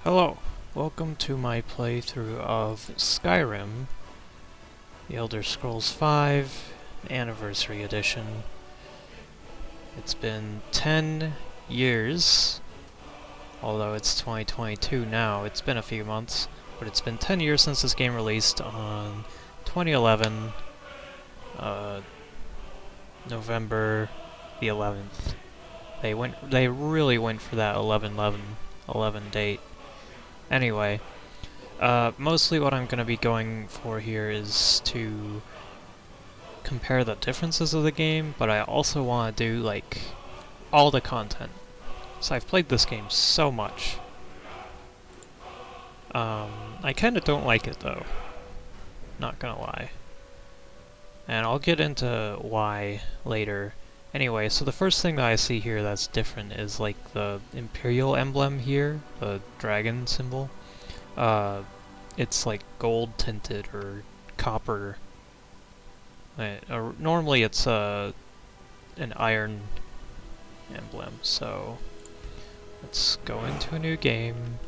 Hello, welcome to my playthrough of Skyrim, The Elder Scrolls V Anniversary Edition. It's been 10 years, although it's 2022 now. It's been a few months, but it's been 10 years since this game released on 2011, November the 11th. They really went for that 11/11/11 date. Anyway, mostly what I'm going to be going for here is to compare the differences of the game, but I also want to do, like, all the content. So I've played this game so much. I kind of don't like it, though. Not gonna lie. And I'll get into why later. Anyway, so the first thing that I see here that's different is, like, the Imperial emblem here, the dragon symbol. It's like gold tinted or copper. Normally it's an iron emblem, so let's go into a new game.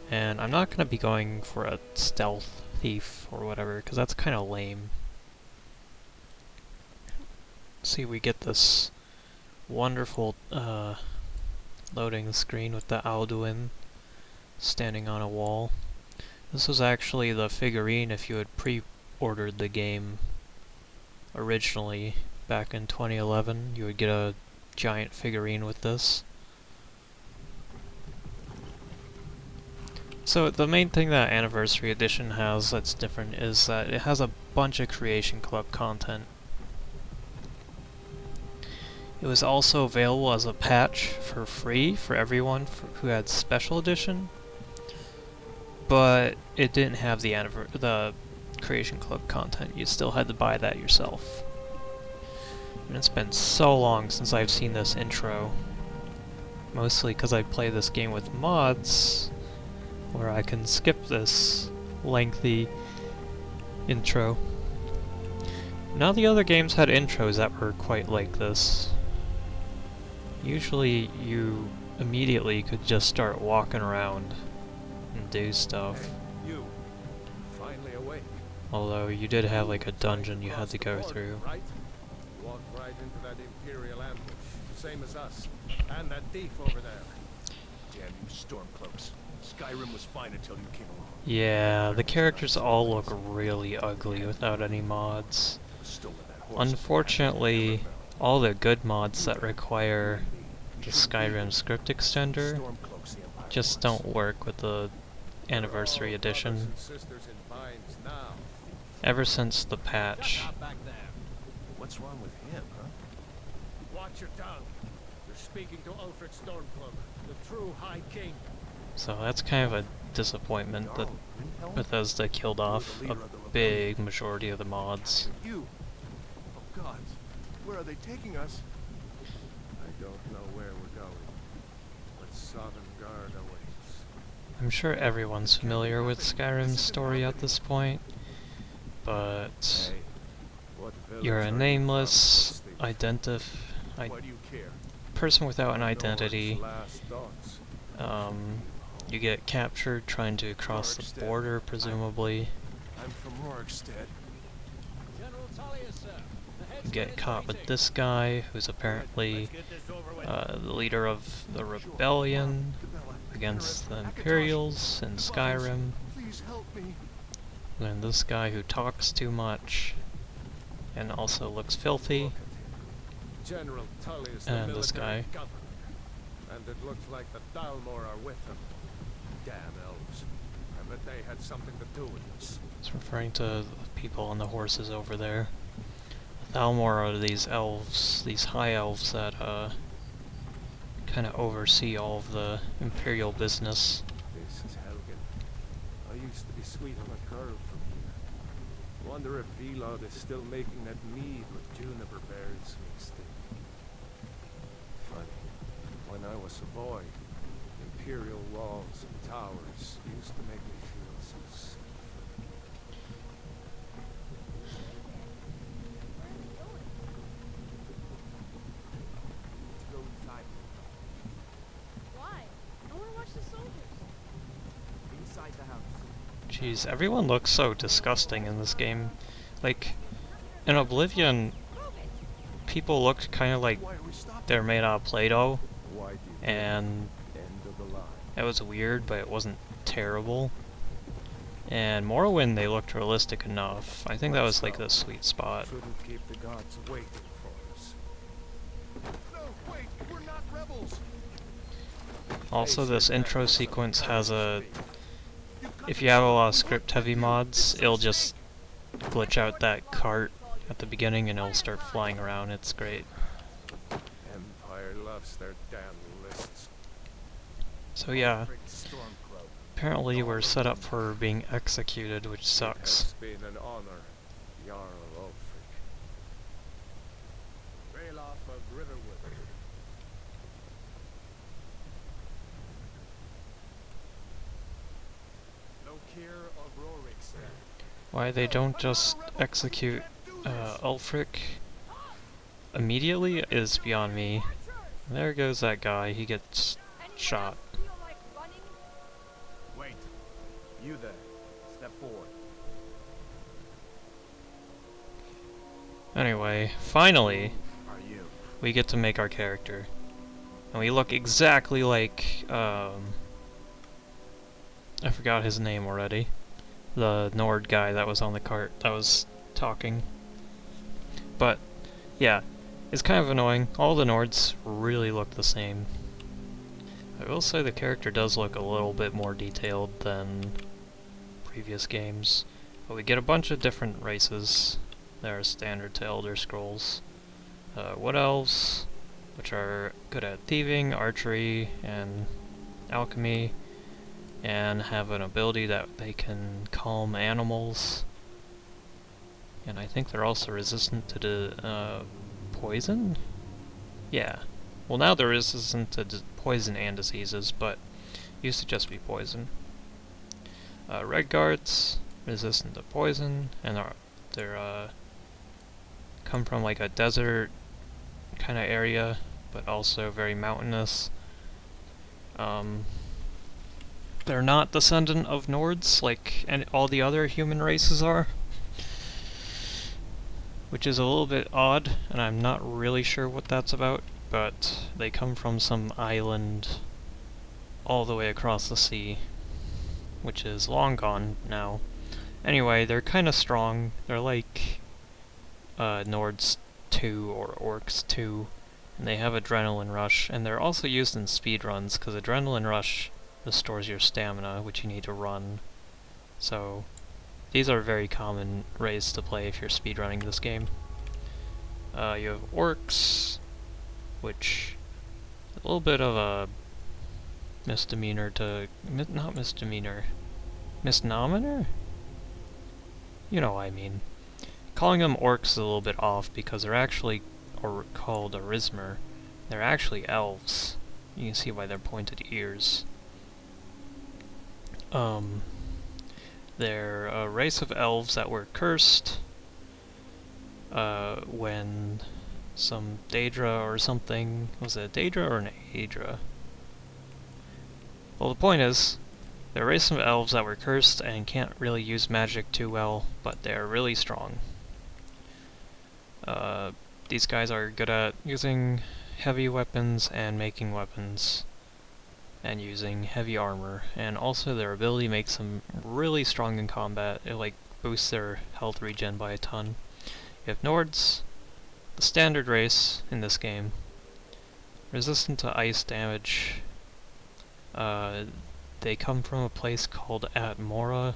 And I'm not going to be going for a stealth thief or whatever, because that's kind of lame. See, we get this wonderful loading screen with the Alduin standing on a wall. This was actually the figurine if you had pre-ordered the game originally back in 2011. You would get a giant figurine with this. So the main thing that Anniversary Edition has that's different is that it has a bunch of Creation Club content. It was also available as a patch for free for everyone who had Special Edition, but it didn't have the Creation Club content. You still had to buy that yourself. And it's been so long since I've seen this intro. Mostly because I play this game with mods, where I can skip this lengthy intro. None of the other games had intros that were quite like this. Usually you immediately could just start walking around and do stuff. Hey, you. Finally awake. Although you did have like a dungeon you had to go through. Right? Walked right into that Imperial ambush, same as us. And that thief over there. Damn you Stormcloaks. Skyrim was fine until you came along. Yeah, the characters all look really ugly without any mods. Unfortunately, all the good mods that require the Skyrim script extender just don't work with the Anniversary Edition. Ever since the patch. What's wrong with him, huh? Watch your tongue. You're speaking to Ulfric Stormcloak, the true High King. So that's kind of a disappointment that Bethesda killed off a big majority of the mods. You. Oh God, where are they taking us? I don't know where we're going, but Sovngarde awaits. I'm sure everyone's familiar with Skyrim's story at this point, but you're a nameless, person without an identity. You get captured trying to cross the border, presumably. I'm from Rorikstead. You get caught with this guy, who's apparently the leader of the rebellion against the Imperials in Skyrim. Please help me. And this guy who talks too much and also looks filthy. General Tullius, the And this military guy. governor. And it looks like the Thalmor are with him. Damn elves. I bet they had something to do with this. It's referring to the people on the horses over there. The Thalmor are these elves, these high elves that kind of oversee all of the Imperial business. This is Helgen. I used to be sweet on a girl from here. Wonder if Vilod is still making that mead with juniper berries mixed in. Funny. When I was a boy, Imperial walls and towers used to make me feel so safe. Why? I want to watch the soldiers. Jeez, everyone looks so disgusting in this game. Like, in Oblivion, people looked kind of like they're made out of Play-Doh, and it was weird, but it wasn't terrible. And Morrowind, they looked realistic enough. I think that was like the sweet spot. Shouldn't keep the gods waiting for us. No, wait, we're not rebels. Also, this intro sequence has a... If you have a lot of script-heavy mods, it'll just glitch out that cart at the beginning and it'll start flying around. It's great. Empire loves their damn lists. So yeah, apparently we're set up for being executed, which sucks. It's been an honor, Jarl of Ulfric. Ralof of Riverwood. Lokir of Rorikstead. Why they don't just execute Ulfric immediately is beyond me. There goes that guy, he gets shot. Wait. You there. Step forward. Anyway, finally, Are you? we get to make our character. And we look exactly like, I forgot his name already. The Nord guy that was on the cart that was talking. But, yeah, it's kind of annoying. All the Nords really look the same. I will say the character does look a little bit more detailed than previous games. But we get a bunch of different races that are standard to Elder Scrolls. Wood Elves, which are good at thieving, archery, and alchemy, and have an ability that they can calm animals. And I think they're also resistant to the poison? Yeah. Well, now they're resistant to poison and diseases, but used to just be poison. Red Guards, resistant to poison, and they're come from like a desert kind of area, but also very mountainous. They're not descendant of Nords like all the other human races are, which is a little bit odd, and I'm not really sure what that's about, but they come from some island all the way across the sea, which is long gone now. Anyway, they're kind of strong. They're like Nords 2 or Orcs 2, and they have Adrenaline Rush, and they're also used in speedruns, because Adrenaline Rush restores your stamina, which you need to run. So these are very common raids to play if you're speedrunning this game. You have Orcs, which is a little bit of a misdemeanor to... not misdemeanor. Misnomer? You know what I mean. Calling them Orcs is a little bit off because they're actually called Arismer. They're actually Elves. You can see by their pointed ears. They're a race of elves that were cursed when some Daedra or something... was it a Daedra or an Aedra? Well, the point is, they're a race of elves that were cursed and can't really use magic too well, but they're really strong. These guys are good at using heavy weapons and making weapons, and using heavy armor, and also their ability makes them really strong in combat. It like boosts their health regen by a ton. You have Nords, the standard race in this game, resistant to ice damage. They come from a place called Atmora,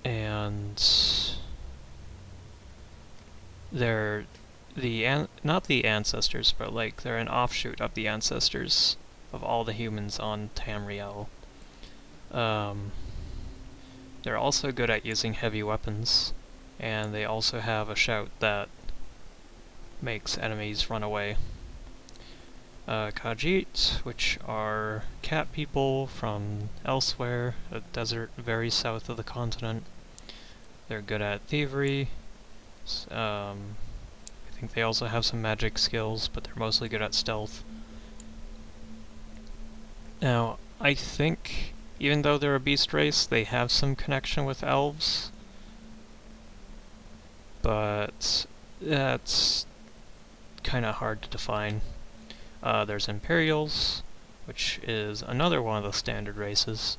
and they're not the ancestors, but like they're an offshoot of the ancestors of all the humans on Tamriel. They're also good at using heavy weapons, and they also have a shout that makes enemies run away. Khajiit, which are cat people from elsewhere, a desert very south of the continent. They're good at thievery. I think they also have some magic skills, but they're mostly good at stealth. Now, I think, even though they're a beast race, they have some connection with elves. But that's kind of hard to define. There's Imperials, which is another one of the standard races.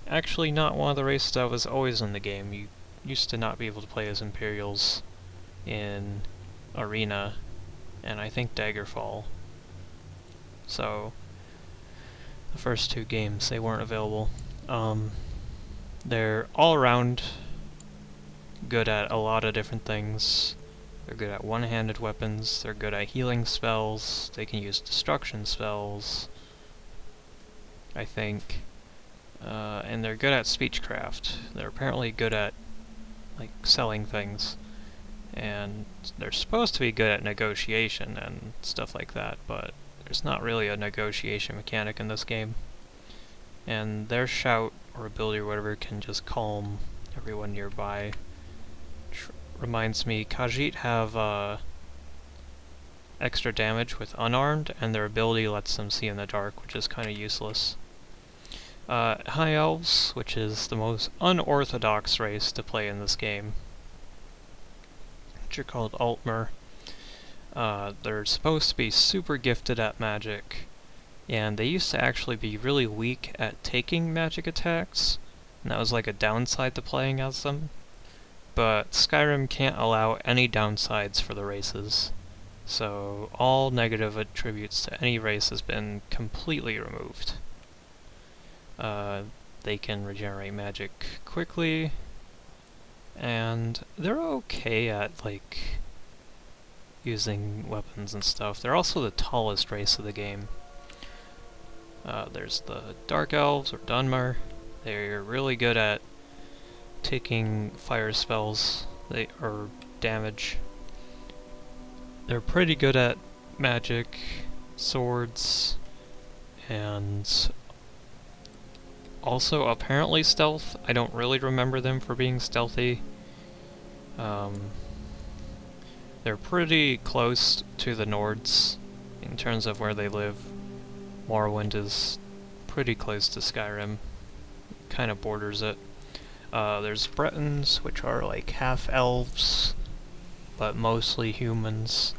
Actually not one of the races that was always in the game. You used to not be able to play as Imperials in Arena, and I think Daggerfall. So, the first two games, they weren't available. They're all around good at a lot of different things. They're good at one-handed weapons, they're good at healing spells, they can use destruction spells, I think. And they're good at speechcraft. They're apparently good at, like, selling things. And they're supposed to be good at negotiation and stuff like that, but there's not really a negotiation mechanic in this game. And their shout, or ability or whatever, can just calm everyone nearby. Reminds me, Khajiit have extra damage with unarmed, and their ability lets them see in the dark, which is kind of useless. High Elves, which is the most unorthodox race to play in this game, which are called Altmer. They're supposed to be super gifted at magic, and they used to actually be really weak at taking magic attacks, and that was like a downside to playing as them. But Skyrim can't allow any downsides for the races, so all negative attributes to any race has been completely removed. They can regenerate magic quickly, and they're okay at, like, using weapons and stuff. They're also the tallest race of the game. There's the Dark Elves, or Dunmer. They're really good at taking fire spells, or damage. They're pretty good at magic, swords, and also apparently stealth. I don't really remember them for being stealthy. They're pretty close to the Nords in terms of where they live. Morrowind is pretty close to Skyrim, kind of borders it. There's Bretons, which are like half elves, but mostly humans.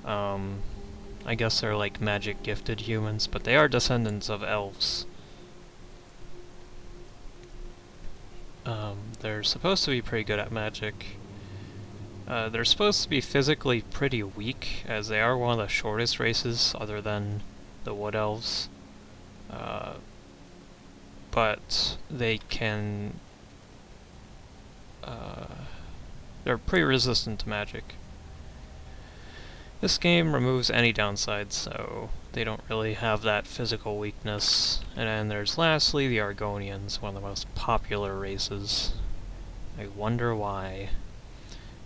I guess they're like magic gifted humans, but they are descendants of elves. They're supposed to be pretty good at magic. They're supposed to be physically pretty weak, as they are one of the shortest races other than the Wood Elves. But they can... they're pretty resistant to magic. This game removes any downsides, so they don't really have that physical weakness. And then there's lastly the Argonians, one of the most popular races. I wonder why.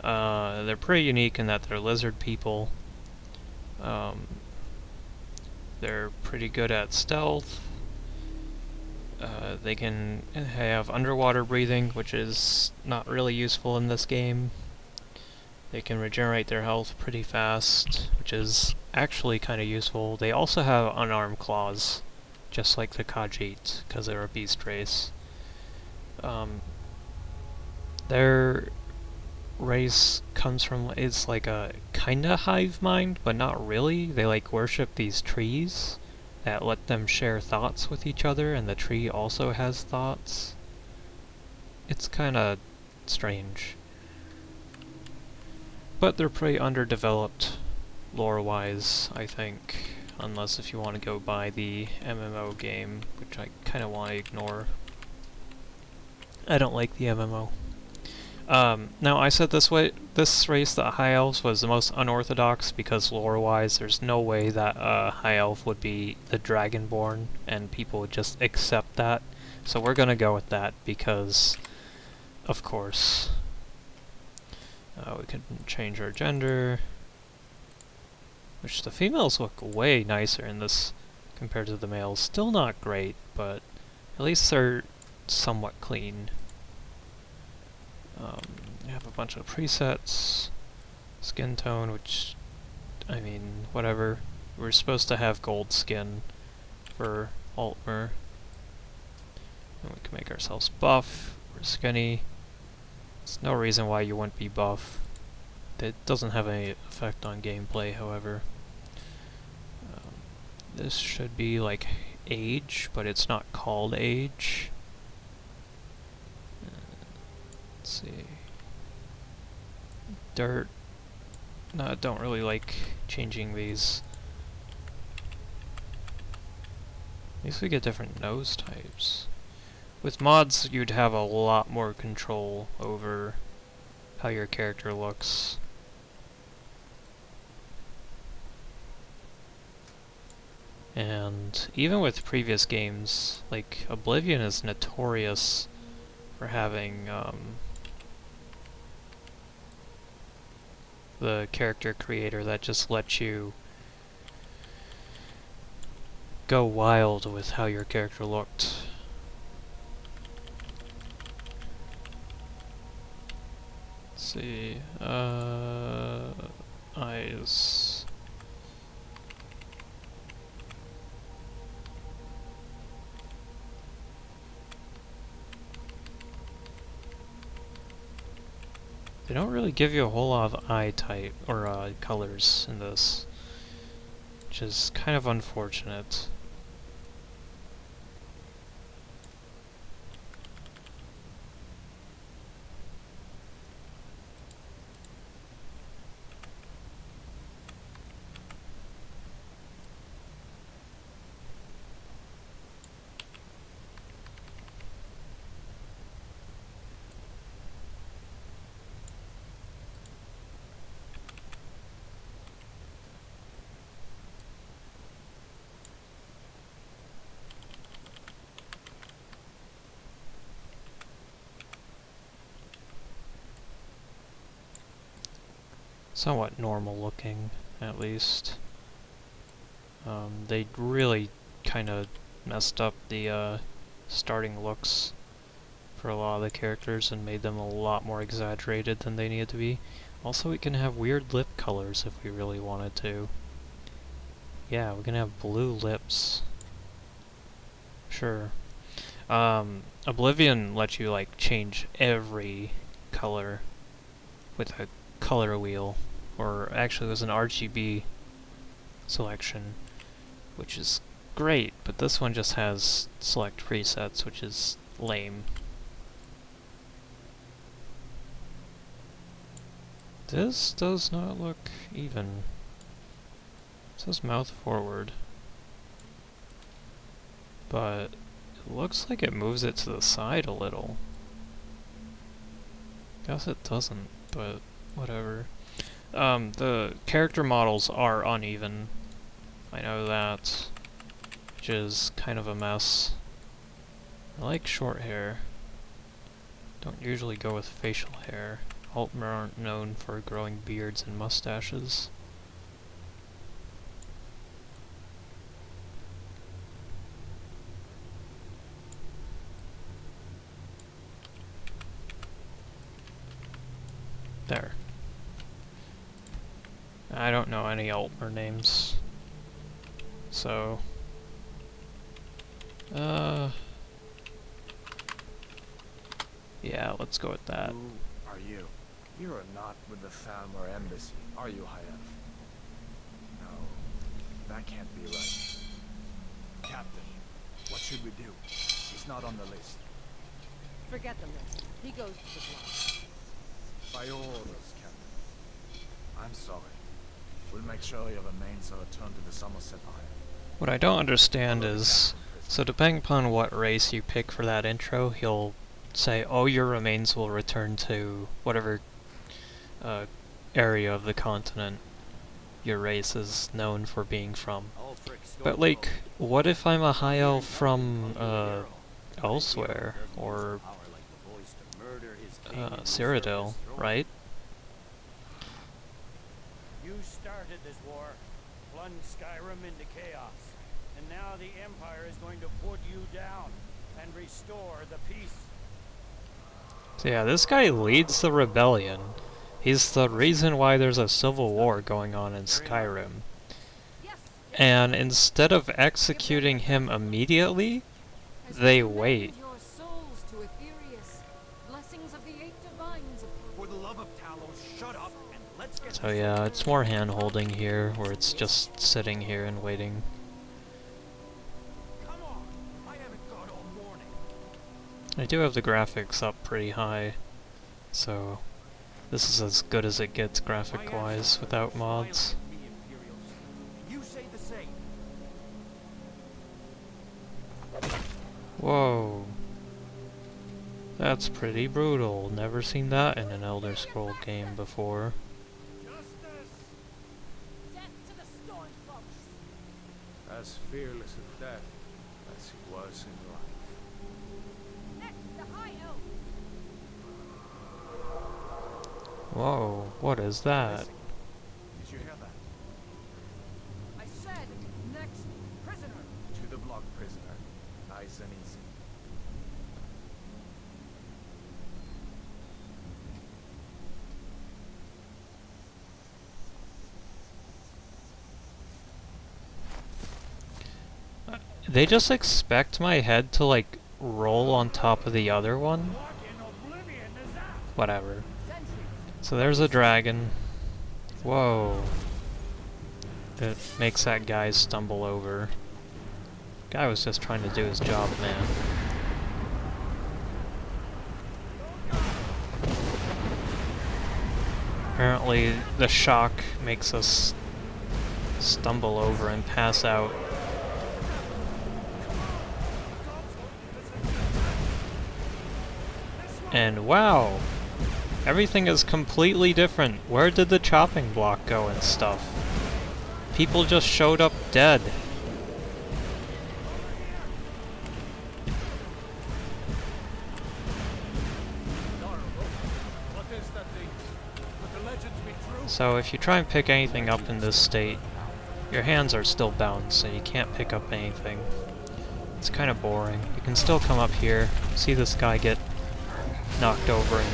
They're pretty unique in that they're lizard people. They're pretty good at stealth. They can have underwater breathing, which is not really useful in this game. They can regenerate their health pretty fast, which is actually kind of useful. They also have unarmed claws, just like the Khajiit, because they're a beast race. Their race comes from, it's like a kinda hive mind, but not really. They like worship these trees that let them share thoughts with each other, and the tree also has thoughts. It's kinda strange. But they're pretty underdeveloped lore-wise, I think. Unless if you want to go buy the MMO game, which I kinda want to ignore. I don't like the MMO. Now I said this race, the High Elves, was the most unorthodox because lore-wise there's no way that High Elf would be the Dragonborn and people would just accept that. So we're gonna go with that because, of course. We can change our gender, which the females look way nicer in this compared to the males. Still not great, but at least they're somewhat clean. We have a bunch of presets, skin tone, which, I mean, whatever. We're supposed to have gold skin for Altmer. And we can make ourselves buff. We're skinny. There's no reason why you wouldn't be buff. It doesn't have any effect on gameplay, however. This should be like age, but it's not called age. Let's see. Dirt. No, I don't really like changing these. At least we get different nose types. With mods, you'd have a lot more control over how your character looks. And even with previous games, like Oblivion is notorious for having the character creator that just lets you go wild with how your character looked. Let's see, eyes. They don't really give you a whole lot of eye type or colors in this, which is kind of unfortunate. Somewhat normal looking, at least. They really kind of messed up the starting looks for a lot of the characters and made them a lot more exaggerated than they needed to be. Also, we can have weird lip colors if we really wanted to. Yeah, we can have blue lips. Sure. Oblivion lets you like change every color with a color wheel, or actually there's an RGB selection, which is great, but this one just has select presets, which is lame. This does not look even. It says mouth forward, but it looks like it moves it to the side a little. Guess it doesn't, but whatever. The character models are uneven. I know that, which is kind of a mess. I like short hair. Don't usually go with facial hair. Altmer aren't known for growing beards and mustaches. There. I don't know any Altmer names. So... yeah, let's go with that. Who are you? You are not with the Thalmor Embassy, are you, High Elf? No, that can't be right. Captain, what should we do? He's not on the list. Forget the list. He goes to the block. By orders, Captain. I'm sorry. We'll make sure your remains are returned to the Somerset Isle. What I don't understand is, so depending upon what race you pick for that intro, he'll say, oh, your remains will return to whatever area of the continent your race is known for being from. But like, what if I'm a high elf from elsewhere, or Cyrodiil, right? You started this war, plunged Skyrim into chaos, and now the Empire is going to put you down and restore the peace. So yeah, this guy leads the rebellion. He's the reason why there's a civil war going on in Skyrim. And instead of executing him immediately, they wait So yeah, it's more hand-holding here, where it's just sitting here and waiting. Come on! I haven't got all morning. I do have the graphics up pretty high, so this is as good as it gets graphic-wise without mods. Me, Imperials. You say the same. Whoa. That's pretty brutal. Never seen that in an Elder Scroll game before. Death to the Stormcloaks! As fearless in death as he was in life. Next, the High Elf! Whoa, what is that? Did you hear that? I said, next, prisoner! To the block, prisoner. Nice and easy. They just expect my head to, like, roll on top of the other one? What in oblivion is that? Whatever. Sentry! So there's a dragon. Whoa. It makes that guy stumble over. Guy was just trying to do his job, man. Apparently the shock makes us stumble over and pass out. And wow! Everything is completely different. Where did the chopping block go and stuff? People just showed up dead. What is that thing? Could the legends be true? So if you try and pick anything up in this state, your hands are still bound, so you can't pick up anything. It's kind of boring. You can still come up here, see this guy get knocked over and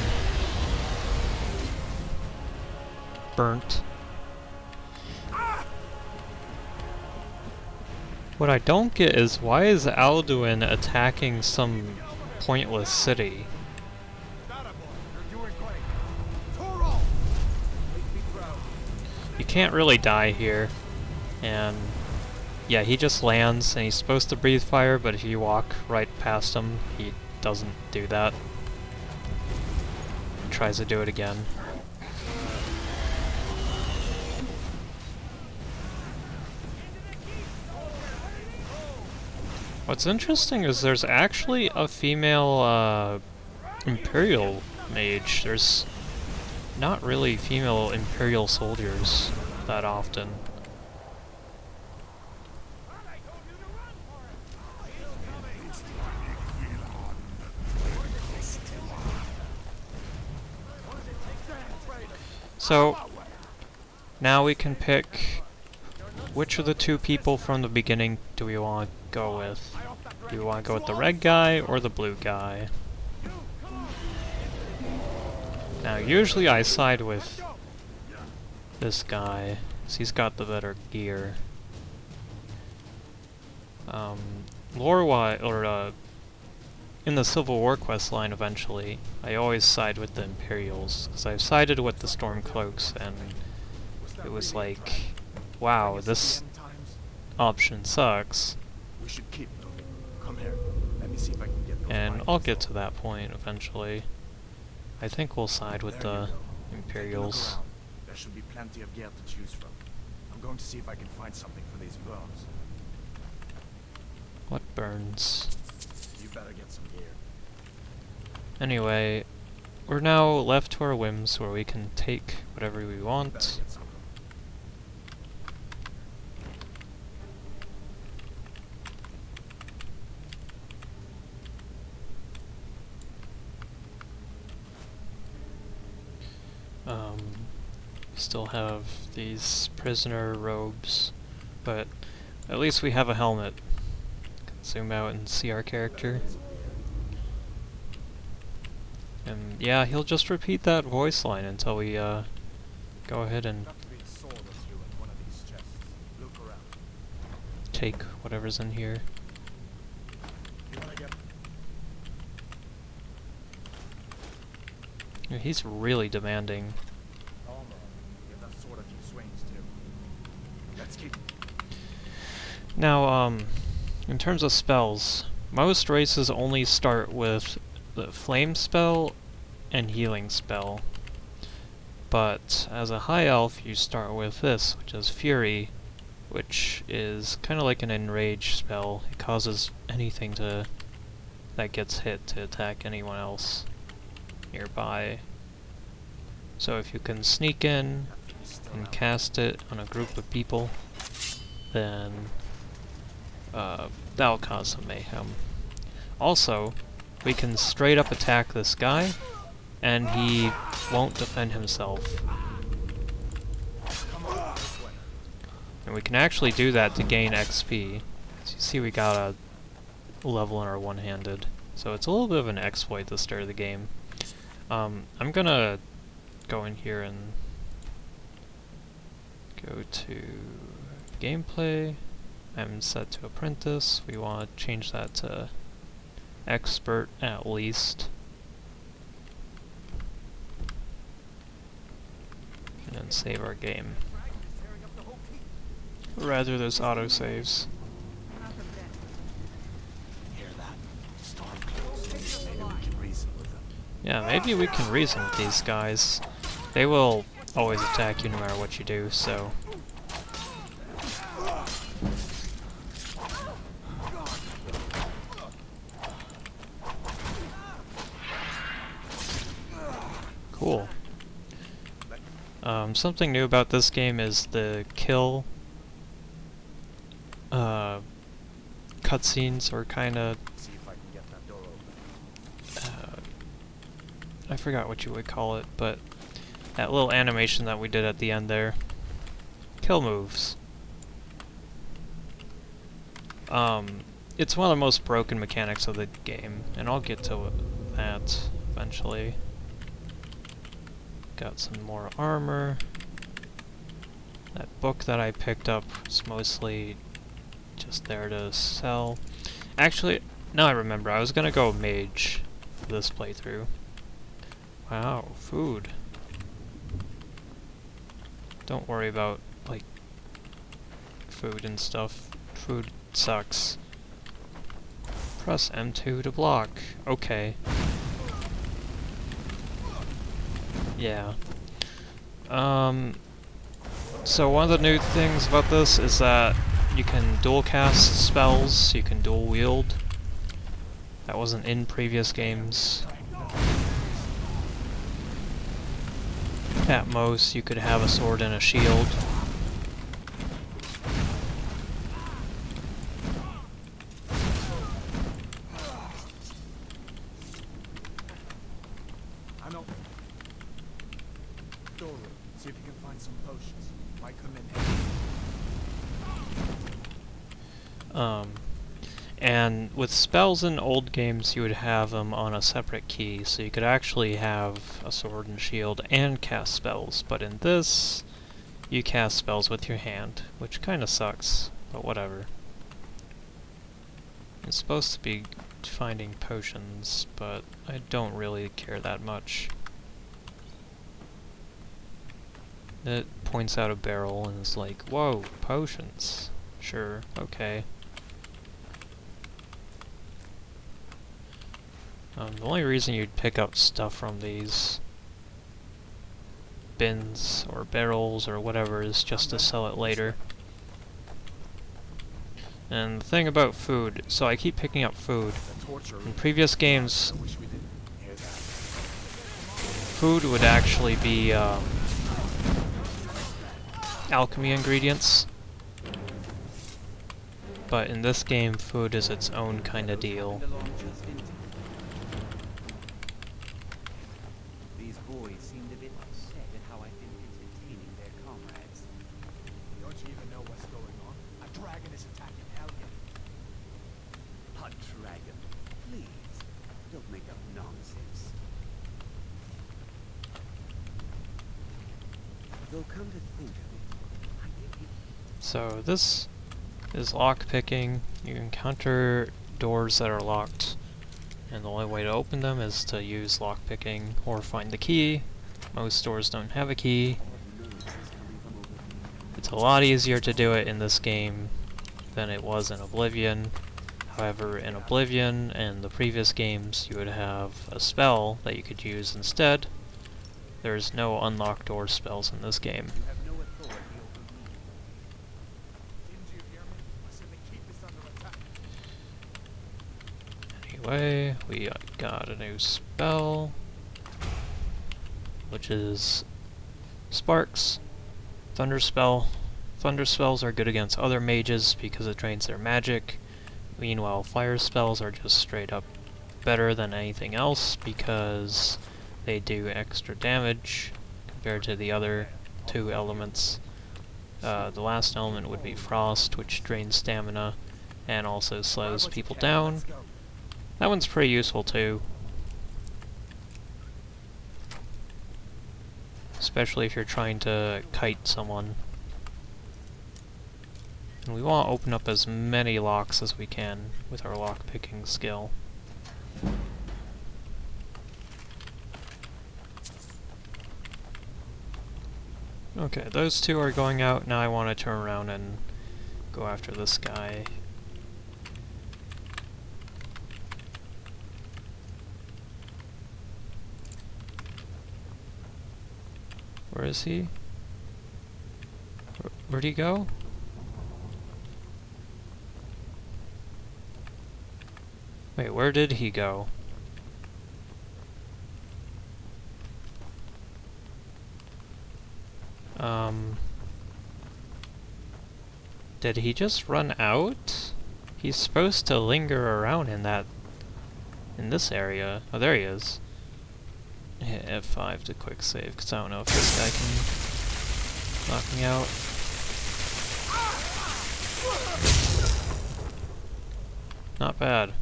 burnt. What I don't get is, why is Alduin attacking some pointless city? You're doing great. Toro! Make me proud. You can't really die here, and yeah, he just lands and he's supposed to breathe fire, but if you walk right past him, he doesn't do that. Tries to do it again. What's interesting is there's actually a female Imperial mage. There's not really female Imperial soldiers that often. So, now we can pick which of the two people from the beginning do we want to go with. Do we want to go with the red guy or the blue guy? Now, usually I side with this guy, 'cause he's got the better gear. Lore-wise, or in the Civil War quest line eventually, I always side with the Imperials, because I've sided with the Stormcloaks, and it was like, wow, this option sucks. We should keep moving. Come here. Let me see if I can get those And bindings I'll get off. to that point eventually. I think we'll side with There you the go. Imperials. Take a look around. There should be plenty of gear to choose from. I'm going to see if I can find something for these burns. What burns? You better get some gear. Anyway, we're now left to our whims where we can take whatever we You better want. get some. Still have these prisoner robes, but at least we have a helmet. Can zoom out and see our character. And yeah, he'll just repeat that voice line until we go ahead and Got to be a sword or two in one of these chests. Look around. take whatever's in here. You wanna get Yeah, he's really demanding. armor? Get that sword Now, in terms of spells, most races only start with the flame spell and healing spell. But as a high elf, you start with this, which is Fury, which is kind of like an enrage spell. It causes anything that gets hit to attack anyone else nearby. So if you can sneak in and cast it on a group of people, then that'll cause some mayhem. Also, we can straight up attack this guy, and he won't defend himself. And we can actually do that to gain XP. As you see, we got a level in our one-handed. So it's a little bit of an exploit to start the game. I'm gonna go in here and go to gameplay. I'm set to apprentice. We want to change that to expert at least. And then save our game. Rather, there's autosaves. Yeah, maybe we can reason with these guys. They will always attack you no matter what you do, so... Cool. Something new about this game is the kill cutscenes are kinda... I forgot what you would call it, but that little animation that we did at the end there. Kill moves. It's one of the most broken mechanics of the game, and I'll get to that eventually. Got some more armor. That book that I picked up is mostly just there to sell. Actually, now I remember, I was gonna go mage for this playthrough. Wow, food. Don't worry about, like, food and stuff. Food sucks. Press M2 to block. Okay. Yeah. So one of the new things about this is that you can dual cast spells, you can dual wield. That wasn't in previous games. At most, you could have a sword and a shield. I know. Door room. See if you can find some potions. Might come in handy. And with spells in old games, you would have them on a separate key, so you could actually have a sword and shield and cast spells, but in this, you cast spells with your hand, which kinda sucks, but whatever. It's supposed to be finding potions, but I don't really care that much. It points out a barrel and is like, whoa, potions. Sure, okay. The only reason you'd pick up stuff from these bins or barrels or whatever is just to sell it later. And the thing about food, so I keep picking up food. In previous games, food would actually be alchemy ingredients. But in this game, food is its own kind of deal. So this is lockpicking. You encounter doors that are locked, and the only way to open them is to use lockpicking or find the key. Most doors don't have a key. It's a lot easier to do it in this game than it was in Oblivion. However, in Oblivion and the previous games, you would have a spell that you could use instead. There's no unlock door spells in this game. You have no authority over me. Didn't you hear me? I said to keep this under attack. Anyway, we got a new spell, which is Sparks, Thunderspell. Thunderspells are good against other mages because it drains their magic. Meanwhile, fire spells are just straight up better than anything else because they do extra damage compared to the other two elements. The last element would be Frost, which drains stamina and also slows people down. That one's pretty useful too. Especially if you're trying to kite someone. And we want to open up as many locks as we can with our lock picking skill. Okay, those two are going out. Now I want to turn around and go after this guy. Where is he? Where'd he go? Wait, where did he go? Did he just run out? He's supposed to linger around in this area. Oh, there he is. Hit F5 to quick save, because I don't know if this guy can knock me out. Not bad.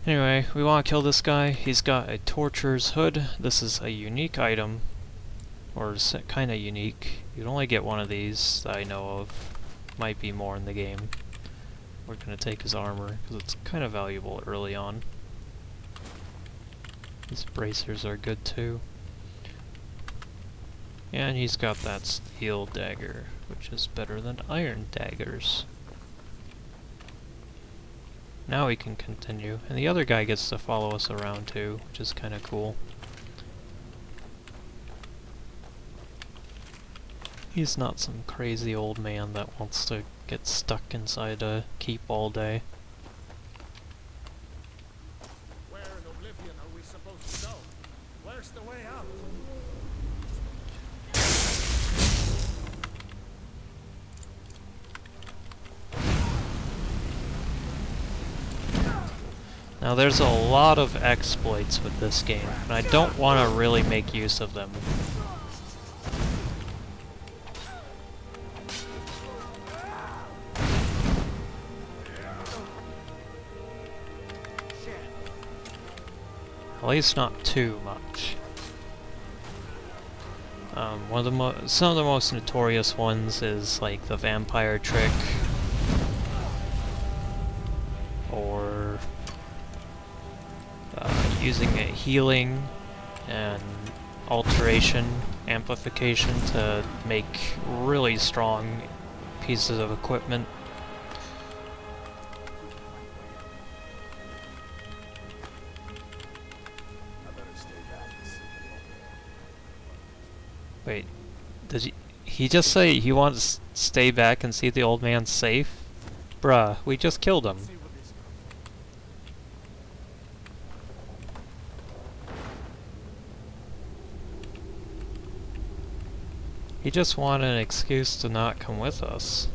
Anyway, we want to kill this guy. He's got a Torturer's Hood. This is a unique item, or kind of unique. You'd only get one of these that I know of. Might be more in the game. We're going to take his armor, because it's kind of valuable early on. His bracers are good too. And he's got that steel dagger, which is better than iron daggers. Now we can continue, and the other guy gets to follow us around too, which is kind of cool. He's not some crazy old man that wants to get stuck inside a keep all day. Where in Oblivion are we supposed to go? Where's the way out? Now there's a lot of exploits with this game, and I don't want to really make use of them. At least not too much. Some of the most notorious ones is like the vampire trick, or using a healing and alteration amplification to make really strong pieces of equipment. Wait, did he just say he wants to stay back and see if the old man's safe? Bruh, we just killed him. He just wanted an excuse to not come with us.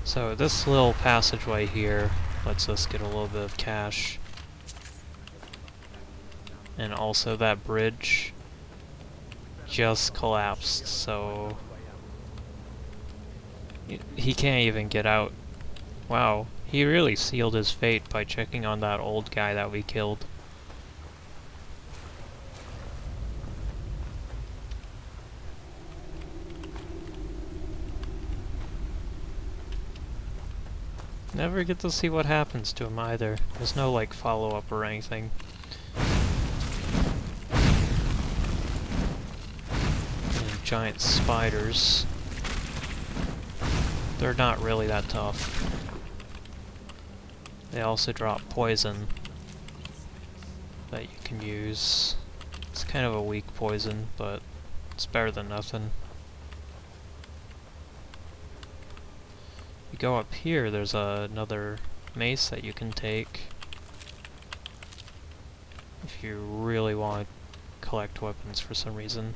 So this little passageway here lets us get a little bit of cash. And also that bridge just collapsed, so he can't even get out. Wow, he really sealed his fate by checking on that old guy that we killed. Never get to see what happens to him either. There's no like follow-up or anything. giant spiders. They're not really that tough. They also drop poison that you can use. It's kind of a weak poison, but it's better than nothing. You go up here, there's another mace that you can take if you really want to collect weapons for some reason.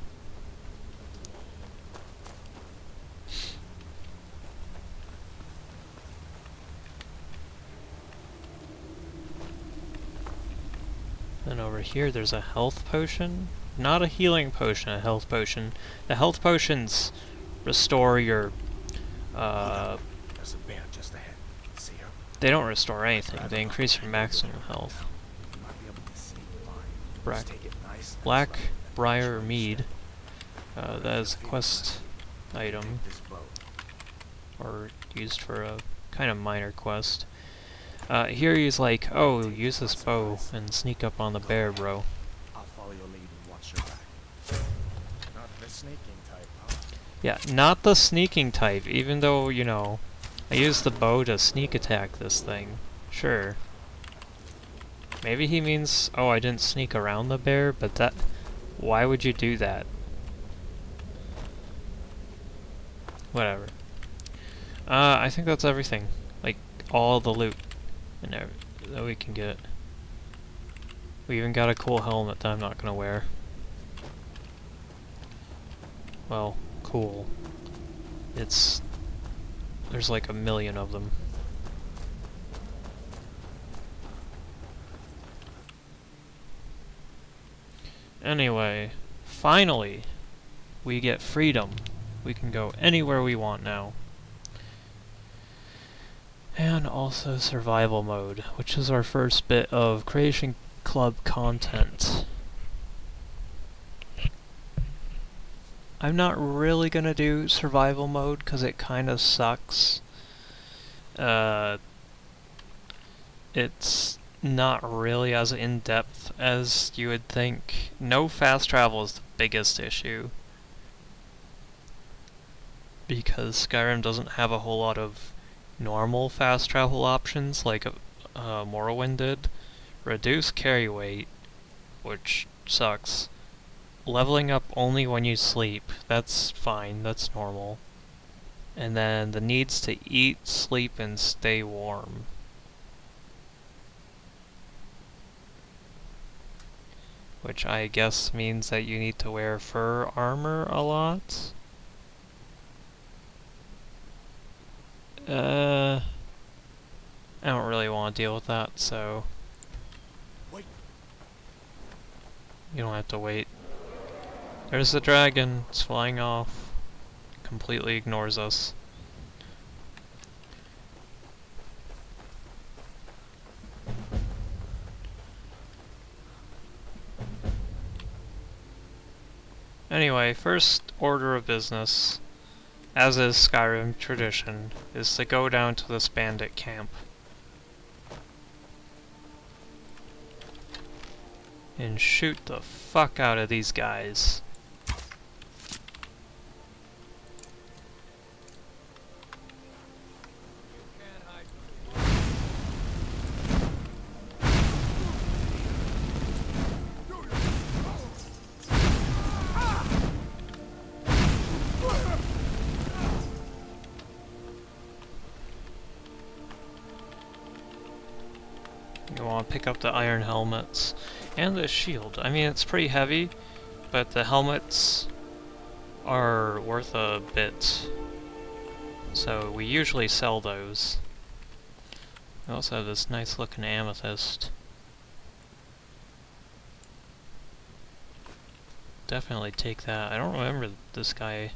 Then over here there's a health potion. Not a healing potion, a health potion. The health potions restore your There's a bear just ahead. See her? they don't restore anything, they increase your maximum health. You might be able to sneak by. Black, Just take it nice and Black slow. Briar Mead. That is a quest item, Take this bow. or used for a kind of minor quest. Here he's like, oh, use this bow and sneak up on the bear, bro. I'll follow your lead and watch your back. Not the sneaking type, huh? Yeah, not the sneaking type, even though, you know, I used the bow to sneak attack this thing. Sure. Maybe he means, oh, I didn't sneak around the bear, but that... why would you do that? Whatever. I think that's everything. Like, all the loot and that we can get. We even got a cool helmet that I'm not gonna wear. Well, cool. It's... there's like a million of them. Anyway, finally, we get freedom. We can go anywhere we want now. And also survival mode, which is our first bit of Creation Club content. I'm not really gonna do survival mode because it kind of sucks. It's not really as in-depth as you would think. No fast travel is the biggest issue, because Skyrim doesn't have a whole lot of normal fast travel options like Morrowind did. Reduce carry weight, which sucks. Leveling up only when you sleep, that's fine, that's normal. And then the needs to eat, sleep, and stay warm. Which I guess means that you need to wear fur armor a lot. I don't really want to deal with that, so... Wait. You don't have to wait. There's the dragon, it's flying off. Completely ignores us. Anyway, first order of business, as is Skyrim tradition, is to go down to this bandit camp. And shoot the fuck out of these guys. You want to pick up the iron helmets and the shield. I mean, it's pretty heavy, but the helmets are worth a bit, so we usually sell those. We also have this nice looking amethyst. Definitely take that. I don't remember this guy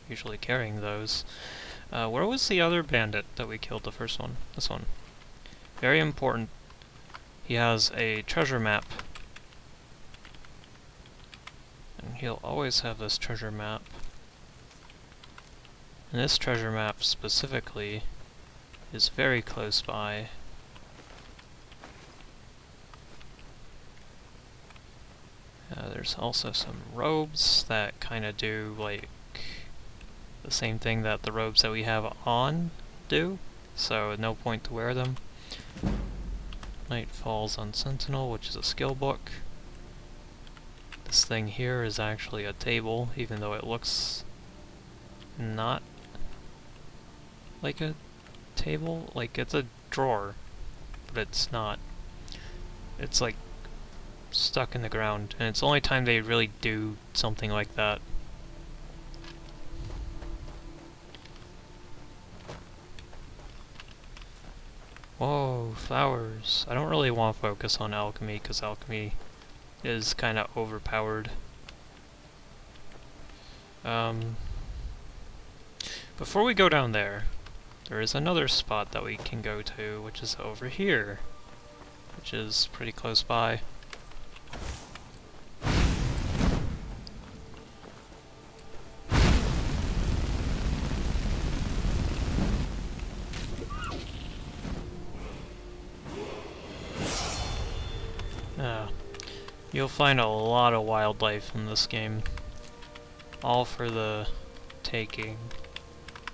usually carrying those. Where was the other bandit that we killed, the first one? This one. Very important. He has a treasure map. And he'll always have this treasure map. And this treasure map specifically is very close by. There's also some robes that kind of do like the same thing that the robes that we have on do, so no point to wear them. Night Falls on Sentinel, which is a skill book. This thing here is actually a table, even though it looks not like a table. Like, it's a drawer, but it's not. It's like stuck in the ground, and it's the only time they really do something like that. Whoa, flowers. I don't really want to focus on alchemy, because alchemy is kind of overpowered. Before we go down there, there is another spot that we can go to, which is over here, which is pretty close by. You'll find a lot of wildlife in this game, all for the taking,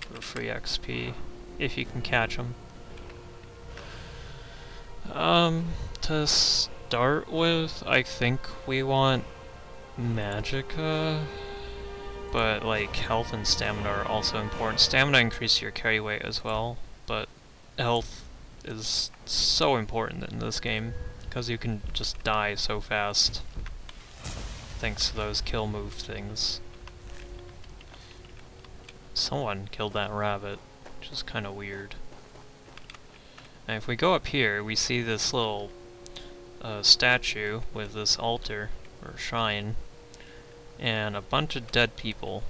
for free XP, if you can catch them. To start with, I think we want Magicka, but like health and stamina are also important. Stamina increases your carry weight as well, but health is so important in this game, because you can just die so fast, thanks to those kill move things. Someone killed that rabbit, which is kind of weird. And if we go up here, we see this little statue with this altar, or shrine, and a bunch of dead people,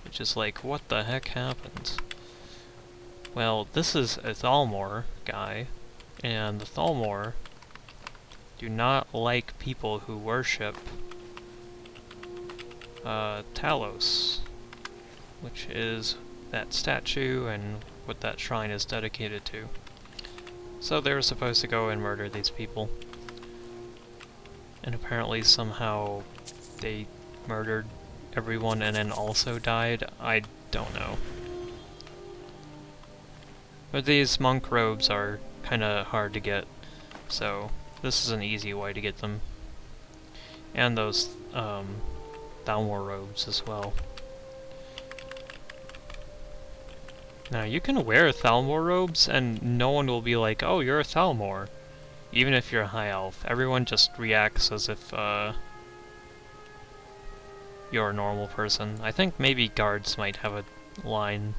which is like, what the heck happened? Well, this is a Thalmor guy, and the Thalmor do not like people who worship Talos, which is that statue and what that shrine is dedicated to. So they were supposed to go and murder these people. And apparently somehow they murdered everyone and then also died. I don't know. But these monk robes are kinda hard to get, so this is an easy way to get them. And those Thalmor robes as well. Now you can wear Thalmor robes and no one will be like, oh, you're a Thalmor. Even if you're a high elf. Everyone just reacts as if you're a normal person. I think maybe guards might have a line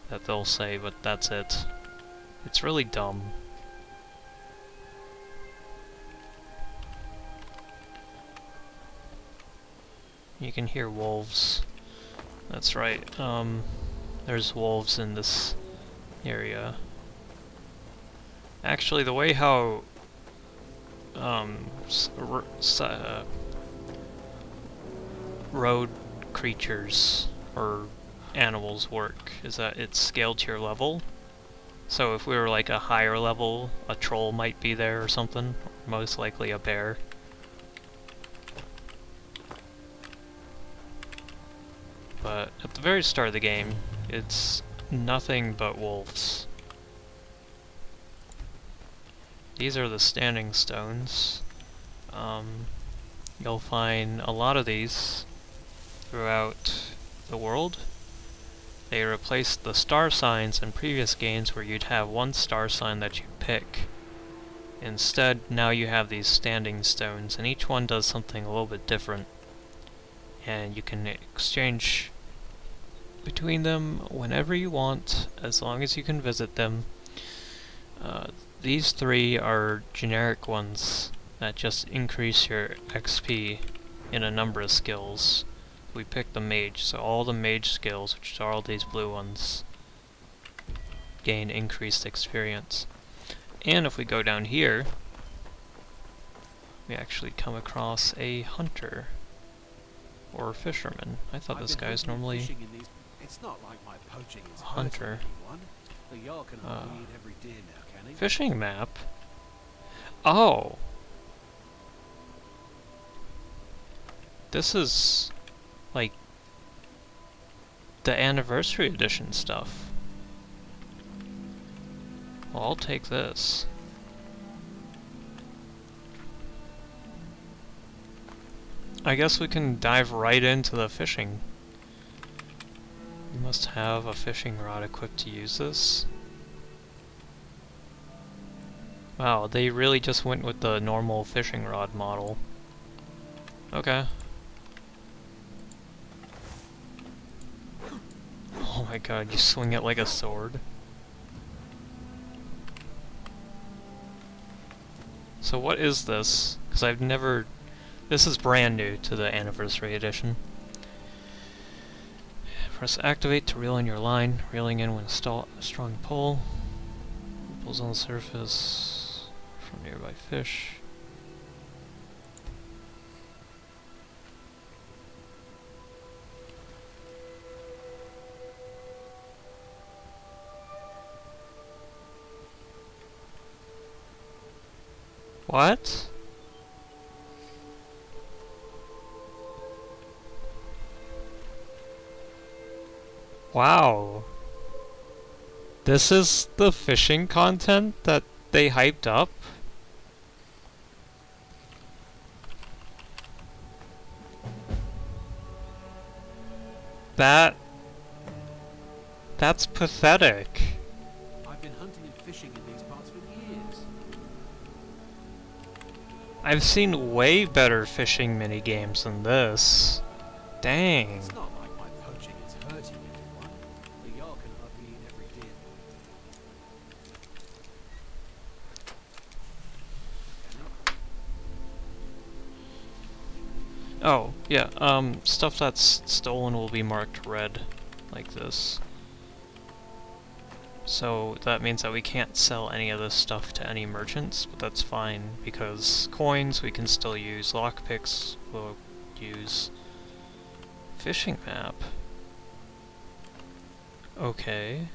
that they'll say, but that's it. It's really dumb. You can hear wolves. That's right. There's wolves in this area. Actually, the way how road creatures or animals work is that it's scaled to your level. So if we were like a higher level, a troll might be there or something, most likely a bear. But at the very start of the game, it's nothing but wolves. These are the standing stones. You'll find a lot of these throughout the world. They replaced the star signs in previous games where you'd have one star sign that you pick. Instead, now you have these standing stones, and each one does something a little bit different. And you can exchange between them whenever you want, as long as you can visit them. These three are generic ones that just increase your XP in a number of skills. We picked the mage, so all the mage skills, which are all these blue ones, gain increased experience. And if we go down here, we actually come across a hunter. Or a fisherman. I thought this guy's normally It's not like my poaching is a hunter. The Jarl can hardly eat every deer now, can he? Fishing map? Oh! This is like the Anniversary Edition stuff. Well, I'll take this. I guess we can dive right into the fishing. You must have a fishing rod equipped to use this. Wow, they really just went with the normal fishing rod model. Okay. Oh my god, you swing it like a sword. So what is this? Because I've never... This is brand new to the Anniversary Edition. Press activate to reel in your line. Reeling in when a strong pull. Pulls on the surface from nearby fish. What? Wow. This is the fishing content that they hyped up? That's pathetic. I've been hunting and fishing in these parts for years. I've seen way better fishing minigames than this. Dang. It's not like my poaching is hurting anyone. The Jarl can hardly eat every deer. Oh, yeah, stuff that's stolen will be marked red, like this. So that means that we can't sell any of this stuff to any merchants, but that's fine, because coins we can still use, lockpicks we'll use. Fishing map. Okay.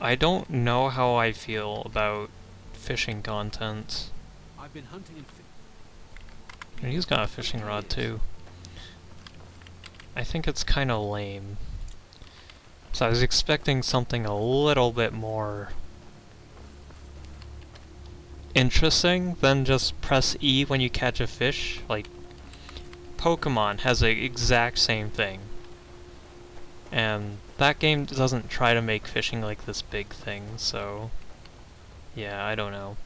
I don't know how I feel about fishing content. I've been hunting and And he's got a fishing rod too. I think it's kind of lame. So I was expecting something a little bit more interesting than just press E when you catch a fish. Like, Pokemon has the exact same thing. And that game doesn't try to make fishing like this big thing, so... yeah, I don't know.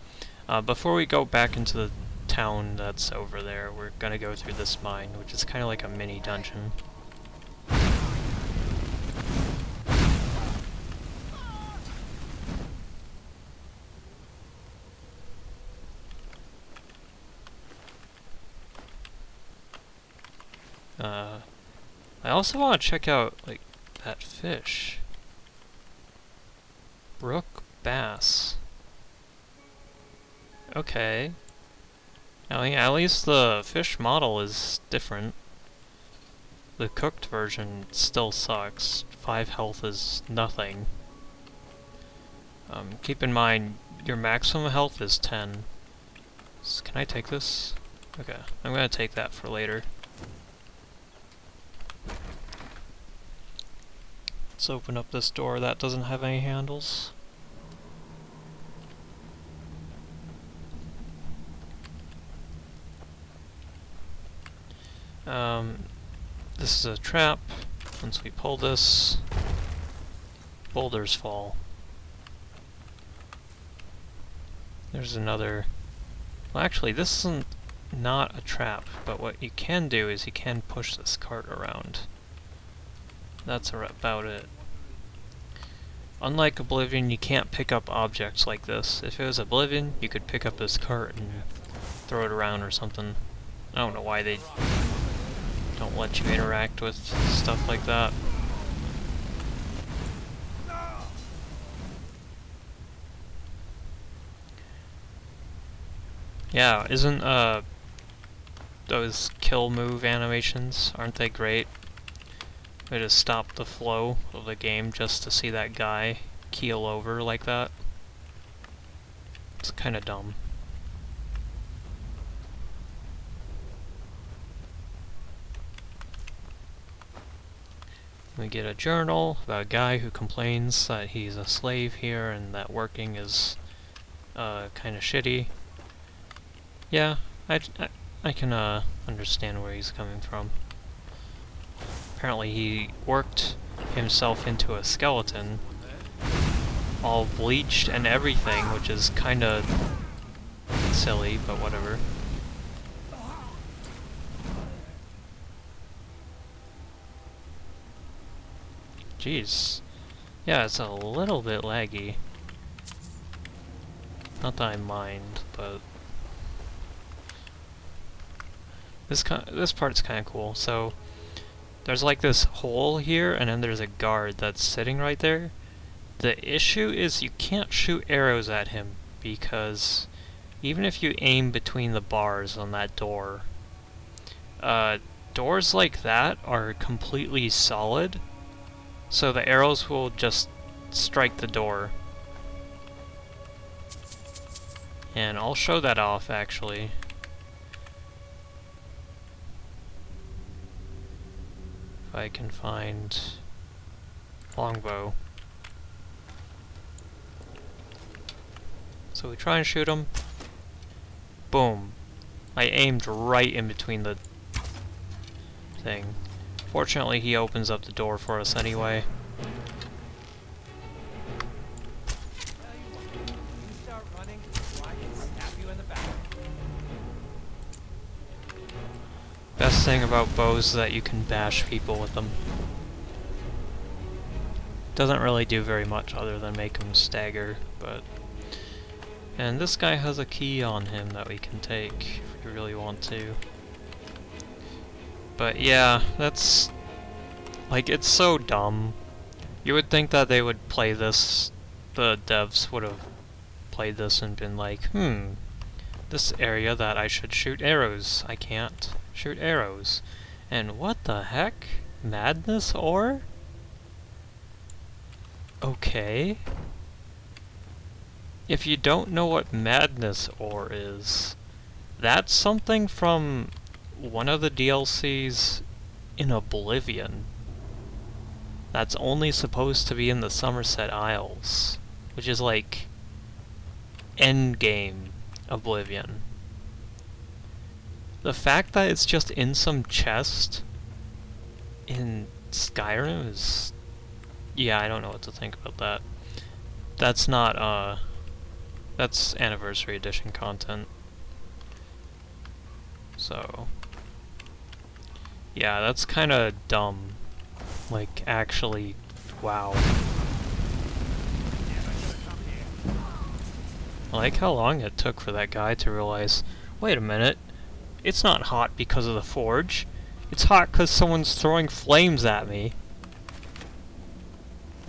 Before we go back into the town that's over there, we're gonna go through this mine, which is kind of like a mini dungeon. I also want to check out, like, that fish. Brook bass. Okay. I mean, at least the fish model is different. The cooked version still sucks. 5 health is nothing. Keep in mind, your maximum health is 10. Can I take this? Okay, I'm gonna take that for later. Let's open up this door that doesn't have any handles. This is a trap. Once we pull this, boulders fall. There's another... Well, actually, this isn't not a trap, but what you can do is you can push this cart around. That's about it. Unlike Oblivion, you can't pick up objects like this. If it was Oblivion, you could pick up this cart and throw it around or something. I don't know why they don't let you interact with stuff like that. Yeah, isn't those kill move animations, aren't they great? Way to stop the flow of the game just to see that guy keel over like that. It's kinda dumb. We get a journal about a guy who complains that he's a slave here and that working is kind of shitty. Yeah, I can understand where he's coming from. Apparently he worked himself into a skeleton, all bleached and everything, which is kind of silly, but whatever. Jeez. Yeah, it's a little bit laggy. Not that I mind, but this part's kind of cool. So there's like this hole here, and then there's a guard that's sitting right there. The issue is you can't shoot arrows at him because even if you aim between the bars on that door, doors like that are completely solid, so the arrows will just strike the door. And I'll show that off, actually. If I can find longbow. So we try and shoot him. Boom. I aimed right in between the thing. Fortunately, he opens up the door for us anyway. Best thing about bows is that you can bash people with them. Doesn't really do very much other than make them stagger, but... And this guy has a key on him that we can take if we really want to. But yeah, that's... like, it's so dumb. You would think that they would play this, the devs would have played this and been like, this area that I should shoot arrows. I can't shoot arrows. And what the heck? Madness ore? Okay. If you don't know what madness ore is, that's something from one of the DLCs in Oblivion. That's only supposed to be in the Somerset Isles, which is like endgame Oblivion. The fact that it's just in some chest in Skyrim is... yeah, I don't know what to think about that. That's not, that's Anniversary Edition content. So... yeah, that's kinda dumb. Like, actually, wow. I like how long it took for that guy to realize, wait a minute, it's not hot because of the forge. It's hot because someone's throwing flames at me.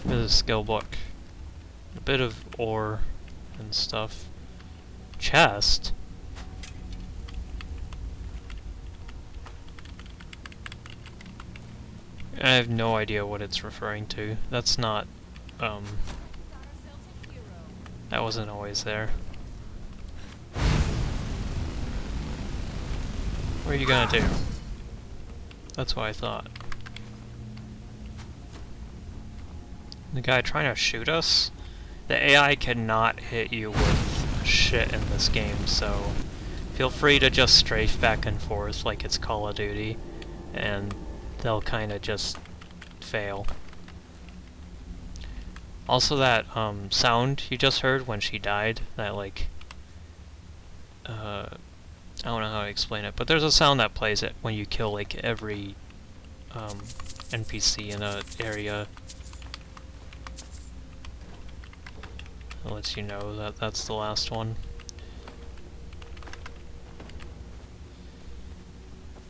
There's a skill book. A bit of ore and stuff. Chest? I have no idea what it's referring to. That's not, that wasn't always there. What are you gonna do? That's what I thought. The guy trying to shoot us? The AI cannot hit you with shit in this game, so feel free to just strafe back and forth like it's Call of Duty, and they'll kinda just fail. Also that sound you just heard when she died, that like, I don't know how to explain it, but there's a sound that plays it when you kill like every NPC in an area. It lets you know that that's the last one.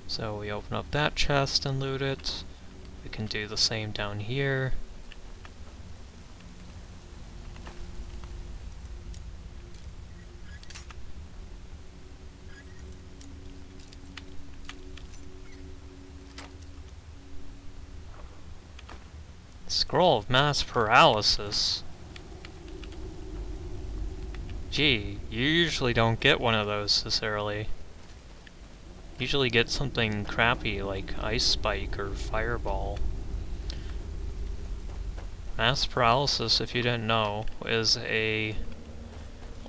So we open up that chest and loot it. We can do the same down here. Scroll of Mass Paralysis. Gee, you usually don't get one of those this early. Usually get something crappy like Ice Spike or Fireball. Mass Paralysis, if you didn't know, is a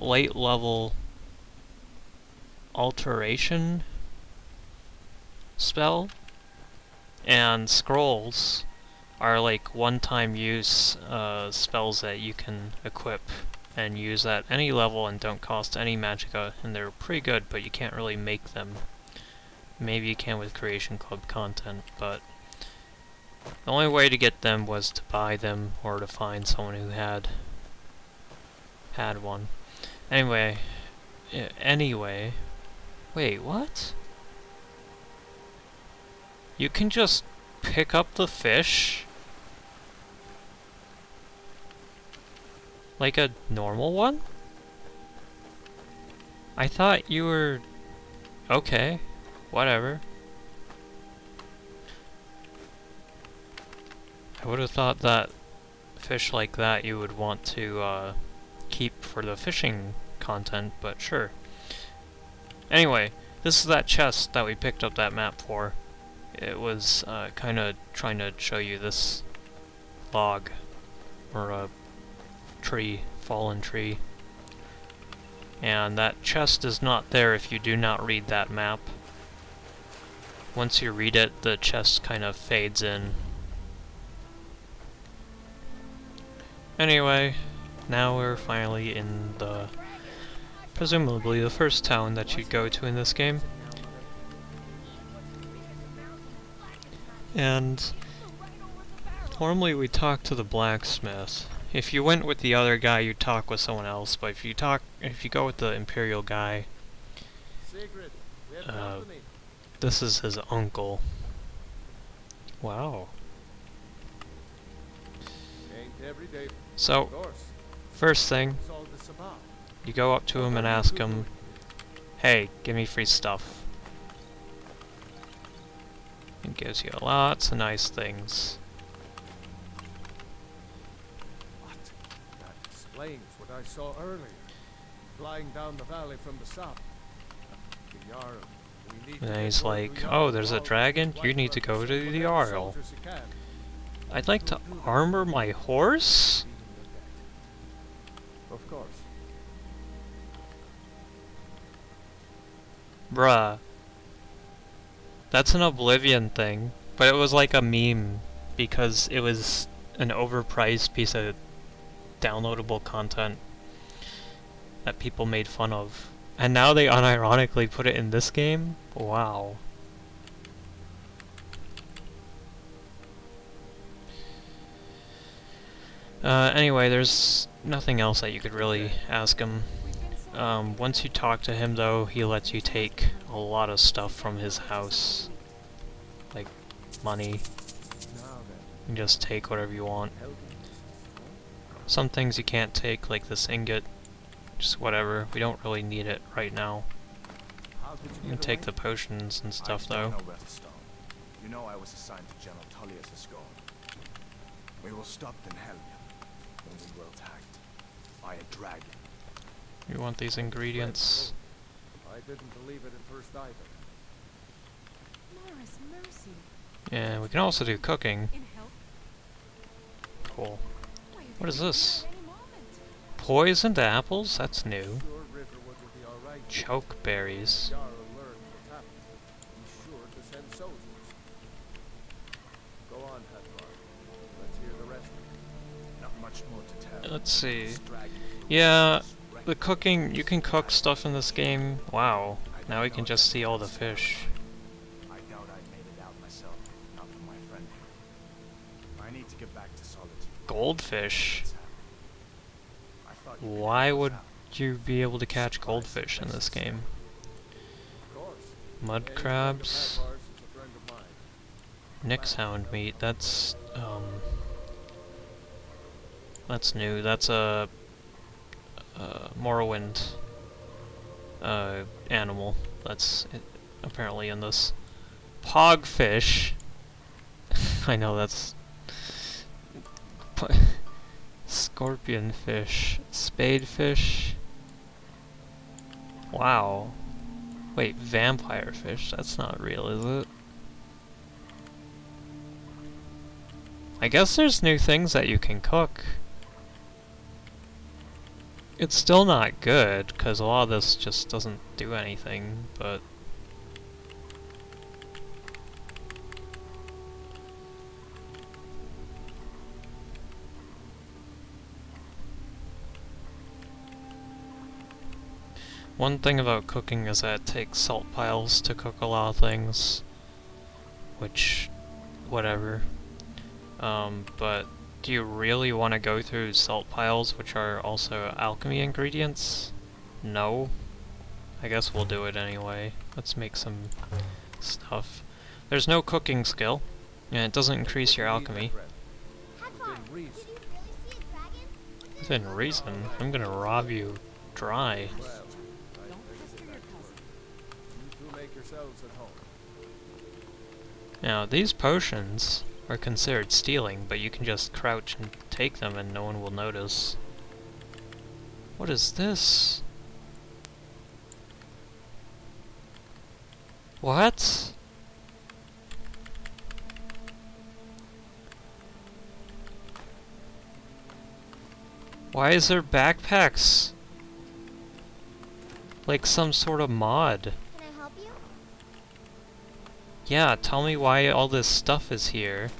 late level alteration spell, and scrolls are like one-time use spells that you can equip and use at any level and don't cost any magicka, and they're pretty good, but you can't really make them. Maybe you can with Creation Club content, but the only way to get them was to buy them or to find someone who had one. Anyway, wait, what? You can just pick up the fish like a normal one? I thought you were... okay, whatever. I would have thought that fish like that you would want to keep for the fishing content, but sure. Anyway, this is that chest that we picked up that map for. It was kind of trying to show you this log, or a tree, fallen tree. And that chest is not there if you do not read that map. Once you read it, the chest kind of fades in. Anyway, now we're finally in the, presumably the first town that you'd go to in this game. And normally we talk to the blacksmith. If you went with the other guy, you'd talk with someone else, but if you go with the Imperial guy, this is his uncle. Wow. So, first thing, you go up to him and ask him, hey, give me free stuff. It gives you lots of nice things. What? That explains what I saw earlier. Flying down the valley from the south. The Jarl. We need And he's like, oh, there's a dragon? You need to go to the Jarl. I'd like to armor my horse? Of course. Bruh. That's an Oblivion thing, but it was like a meme because it was an overpriced piece of downloadable content that people made fun of. And now they unironically put it in this game? Wow. Anyway, there's nothing else that you could really ask him. Once you talk to him, though, he lets you take a lot of stuff from his house. Like, money. You can just take whatever you want. Some things you can't take, like this ingot. Just whatever. We don't really need it right now. You can take the potions and stuff, though. You know I was assigned to General Tullius' escort. We were stopped in Helgen when we were attacked by a dragon. You want these ingredients? I didn't believe it at first either. Morris, mercy. Yeah, we can also do cooking. In help. Cool. Why, you What is could be this? here at any moment. Poisoned apples? That's new. Sure Riverwood will be all right. Choke berries. Jarl learned what's happened. He's sure to send soldiers. Go on, Hadvar. Let's hear the rest. Not much more to tell. Let's see. This dragon Yeah, the cooking, you can cook stuff in this game. Wow. Now we can just see all the fish. I doubt I made it out myself, if not for my friend here. I need to get back to Solitude. Goldfish? I thought you could Why help us would out. you be able to catch goldfish in this game? Of course. Mud Any crabs? friend of Hadvar's is a friend of mine. Nixhound meat, that's new. That's a Morrowind animal that's apparently in this. Pogfish. I know that's scorpion fish, spadefish. Wow. Wait, vampire fish? That's not real, is it? I guess there's new things that you can cook. It's still not good, because a lot of this just doesn't do anything, but... One thing about cooking is that it takes salt piles to cook a lot of things. Which... whatever. But do you really want to go through salt piles, which are also alchemy ingredients? No. I guess we'll do it anyway. Let's make some stuff. There's no cooking skill, and it doesn't increase your alchemy. Within reason? I'm gonna rob you dry. Now, these potions are considered stealing, but you can just crouch and take them and no one will notice. What is this? What? Why is there backpacks? Like some sort of mod. Can I help you? Yeah, tell me why all this stuff is here.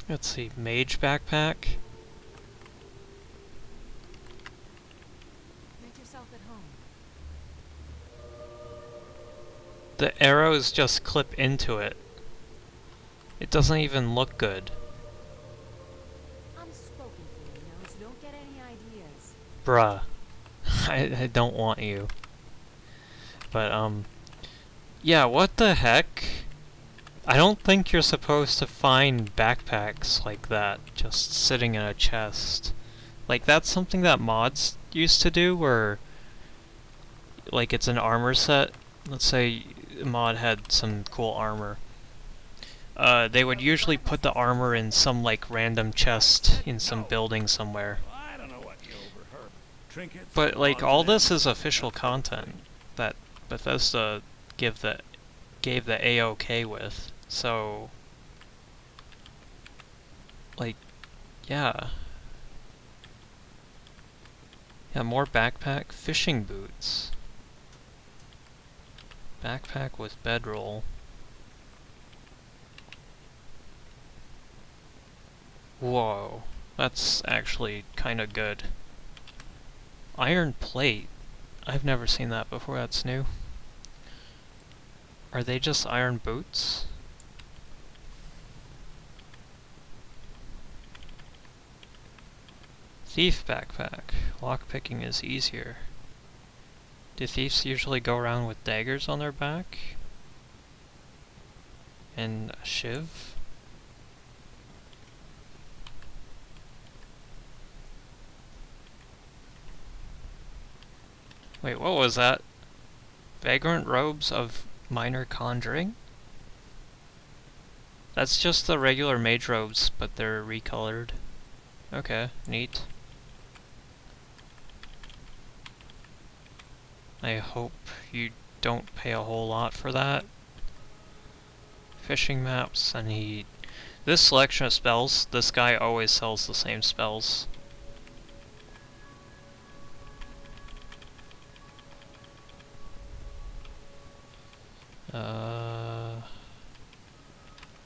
Let's see, mage backpack. Make yourself at home. The arrows just clip into it. It doesn't even look good. I'm spoken for, you know, so don't get any ideas. Bruh. I don't want you. But, yeah, what the heck? I don't think you're supposed to find backpacks like that, just sitting in a chest. Like, that's something that mods used to do, where, like, it's an armor set. Let's say a mod had some cool armor. They would usually put the armor in some, like, random chest in some building somewhere. I don't know what you overheard. Trinkets, But, like, all this is official content that Bethesda gave the AOK with. So, like, yeah. Yeah, more backpack. Fishing boots. Backpack with bedroll. Whoa. That's actually kinda good. Iron plate. I've never seen that before, that's new. Are they just iron boots? Thief backpack. Lockpicking is easier. Do thieves usually go around with daggers on their back? And a shiv? Wait, what was that? Vagrant robes of minor conjuring? That's just the regular mage robes, but they're recolored. Okay, neat. I hope you don't pay a whole lot for that. Fishing maps, and this selection of spells, this guy always sells the same spells.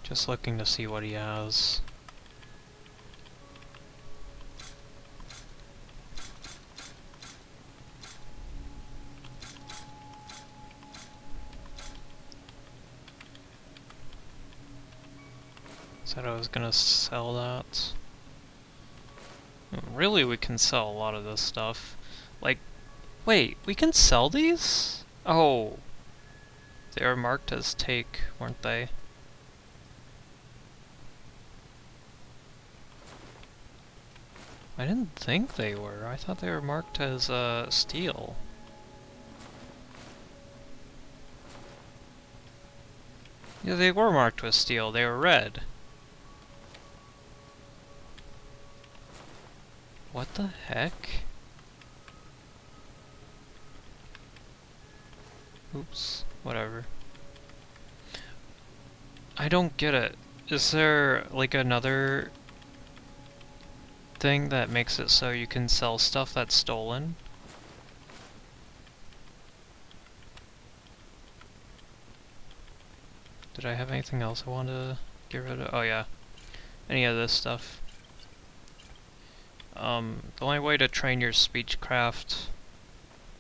Just looking to see what he has. Said I was gonna sell that. Really, we can sell a lot of this stuff. Like, wait, we can sell these? Oh. They were marked as take, weren't they? I didn't think they were. I thought they were marked as steel. Yeah, they were marked with steel. They were red. What the heck? Oops, whatever. I don't get it. Is there like another thing that makes it so you can sell stuff that's stolen? Did I have anything else I wanted to get rid of? Oh yeah, any of this stuff. The only way to train your speechcraft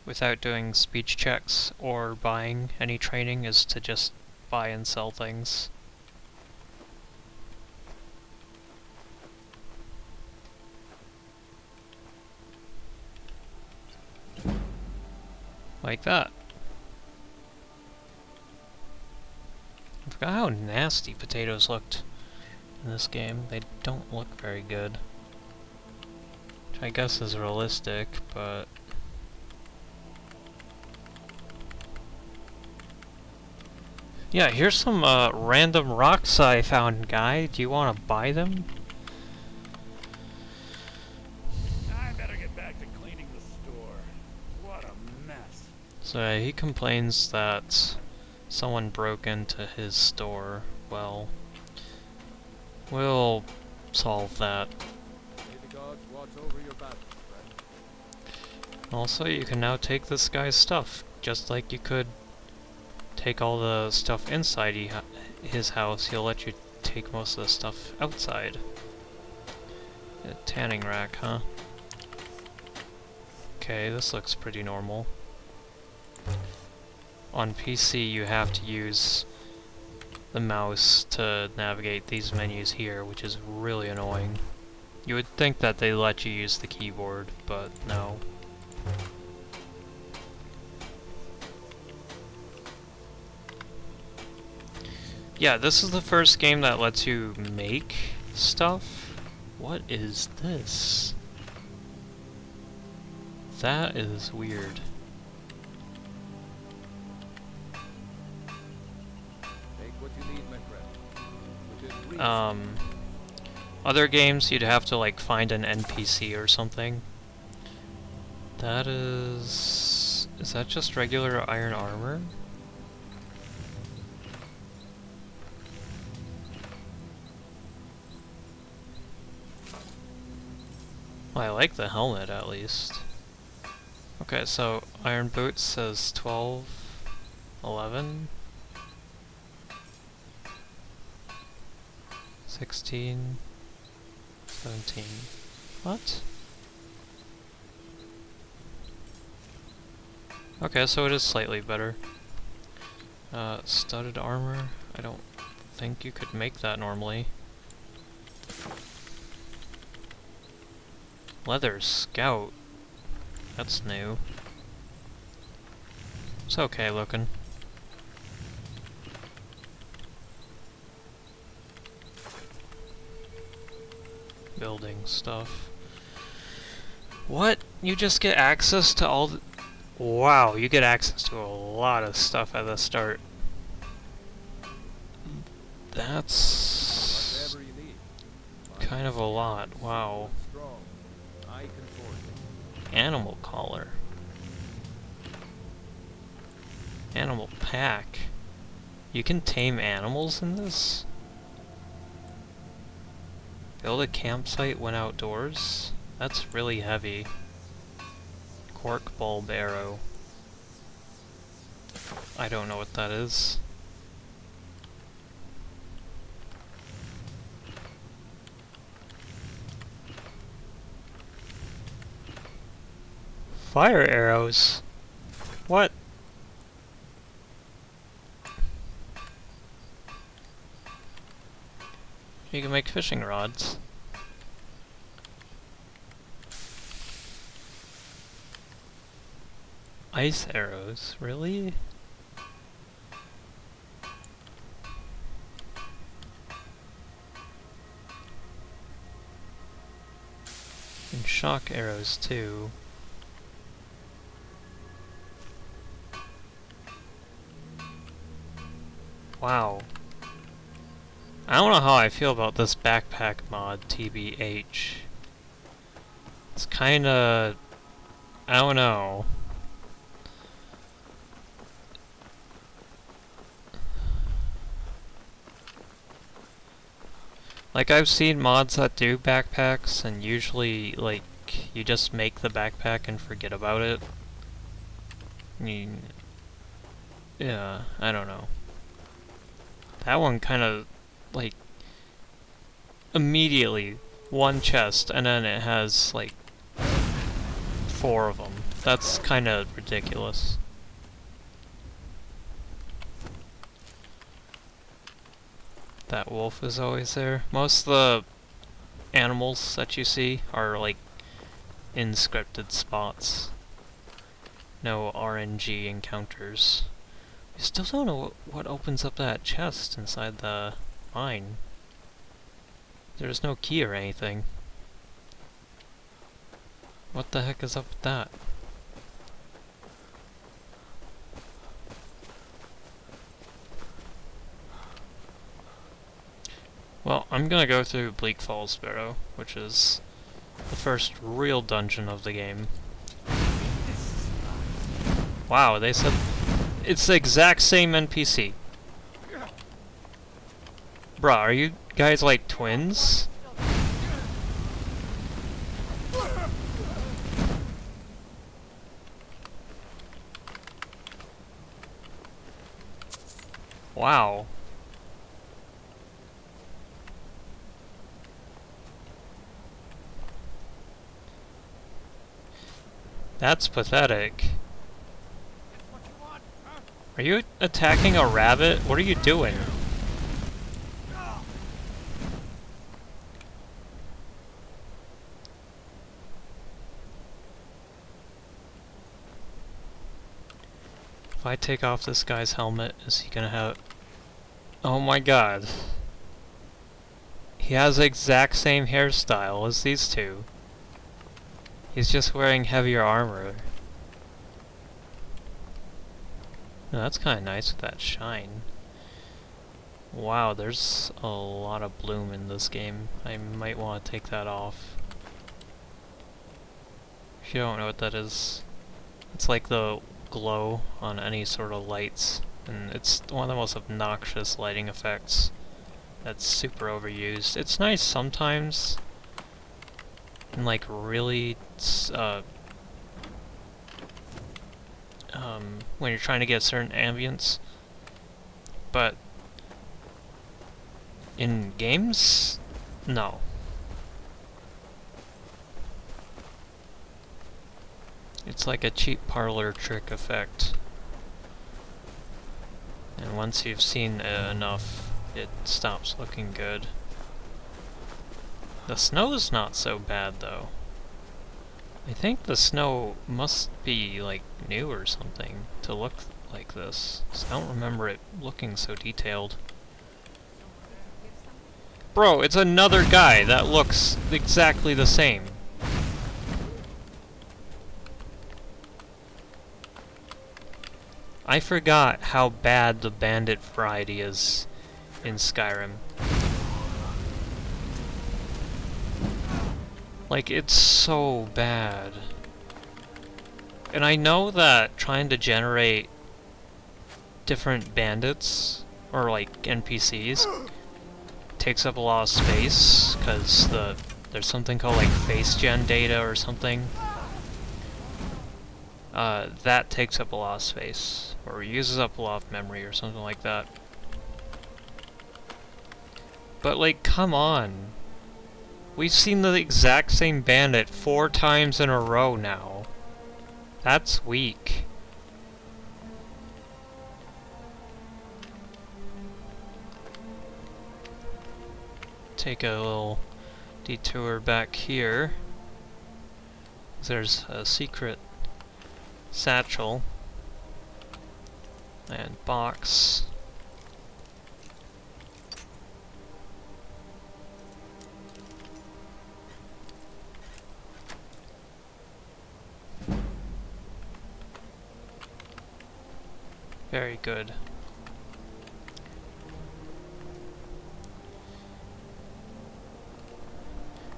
without doing speech checks or buying any training is to just buy and sell things. Like that. I forgot how nasty potatoes looked in this game. They don't look very good. Which I guess is realistic, but... Yeah, here's some random rocks I found, guy. Do you want to buy them? I better get back to cleaning the store. What a mess. So he complains that someone broke into his store. Well, we'll solve that. May the gods watch over your battles, friend. Also, you can now take this guy's stuff, just like you could take all the stuff inside his house. He'll let you take most of the stuff outside. A tanning rack, huh? Okay, this looks pretty normal. On PC, you have to use the mouse to navigate these menus here, which is really annoying. You would think that they let you use the keyboard, but no. Yeah, this is the first game that lets you make stuff. What is this? That is weird. Take what you need, my friend. Within reason. Other games you'd have to like find an NPC or something. That is that just regular iron armor? Well, I like the helmet at least. Okay, so iron boots says 12, 11, 16, 17. What? Okay, so it is slightly better. Studded armor. I don't think you could make that normally. Leather scout. That's new. It's okay looking. Building stuff. What? You just get access to all the... Wow, you get access to a lot of stuff at the start. That's... Whatever you need. kind of a lot. Wow. Strong. I can forge it. Animal collar. Animal pack. You can tame animals in this? Build a campsite when outdoors? That's really heavy. Cork bulb arrow. I don't know what that is. Fire arrows? What? You can make fishing rods. Ice arrows? Really? And shock arrows too. Wow. I don't know how I feel about this backpack mod, TBH. It's kinda... I don't know. Like, I've seen mods that do backpacks, and usually, like, you just make the backpack and forget about it. Yeah, I don't know. That one kind of, like, immediately, one chest, and then it has, like, 4 of them. That's kind of ridiculous. That wolf is always there. Most of the animals that you see are, like, in scripted spots. No RNG encounters. I still don't know what opens up that chest inside the mine. There's no key or anything. What the heck is up with that? Well, I'm gonna go through Bleak Falls Sparrow, which is the first real dungeon of the game. Wow, they said it's the exact same NPC. Bruh, are you guys like twins? Wow. That's pathetic. Are you attacking a rabbit? What are you doing? If I take off this guy's helmet, is he gonna have... Oh my god. He has the exact same hairstyle as these two. He's just wearing heavier armor. Oh, that's kinda nice with that shine. Wow, there's a lot of bloom in this game. I might want to take that off. If you don't know what that is, it's like the glow on any sort of lights, and it's one of the most obnoxious lighting effects that's super overused. It's nice sometimes, and like really when you're trying to get certain ambience, but in games, no. It's like a cheap parlor trick effect. And once you've seen it enough, it stops looking good. The snow's not so bad though. I think the snow must be like new or something to look like this. 'Cause I don't remember it looking so detailed. Bro, it's another guy that looks exactly the same. I forgot how bad the bandit variety is in Skyrim. Like, it's so bad. And I know that trying to generate different bandits, or like NPCs, takes up a lot of space, because there's something called like face gen data or something. That takes up a lot of space, or uses up a lot of memory or something like that. But like, come on. We've seen the exact same bandit 4 times in a row now. That's weak. Take a little detour back here. There's a secret satchel and box. Very good.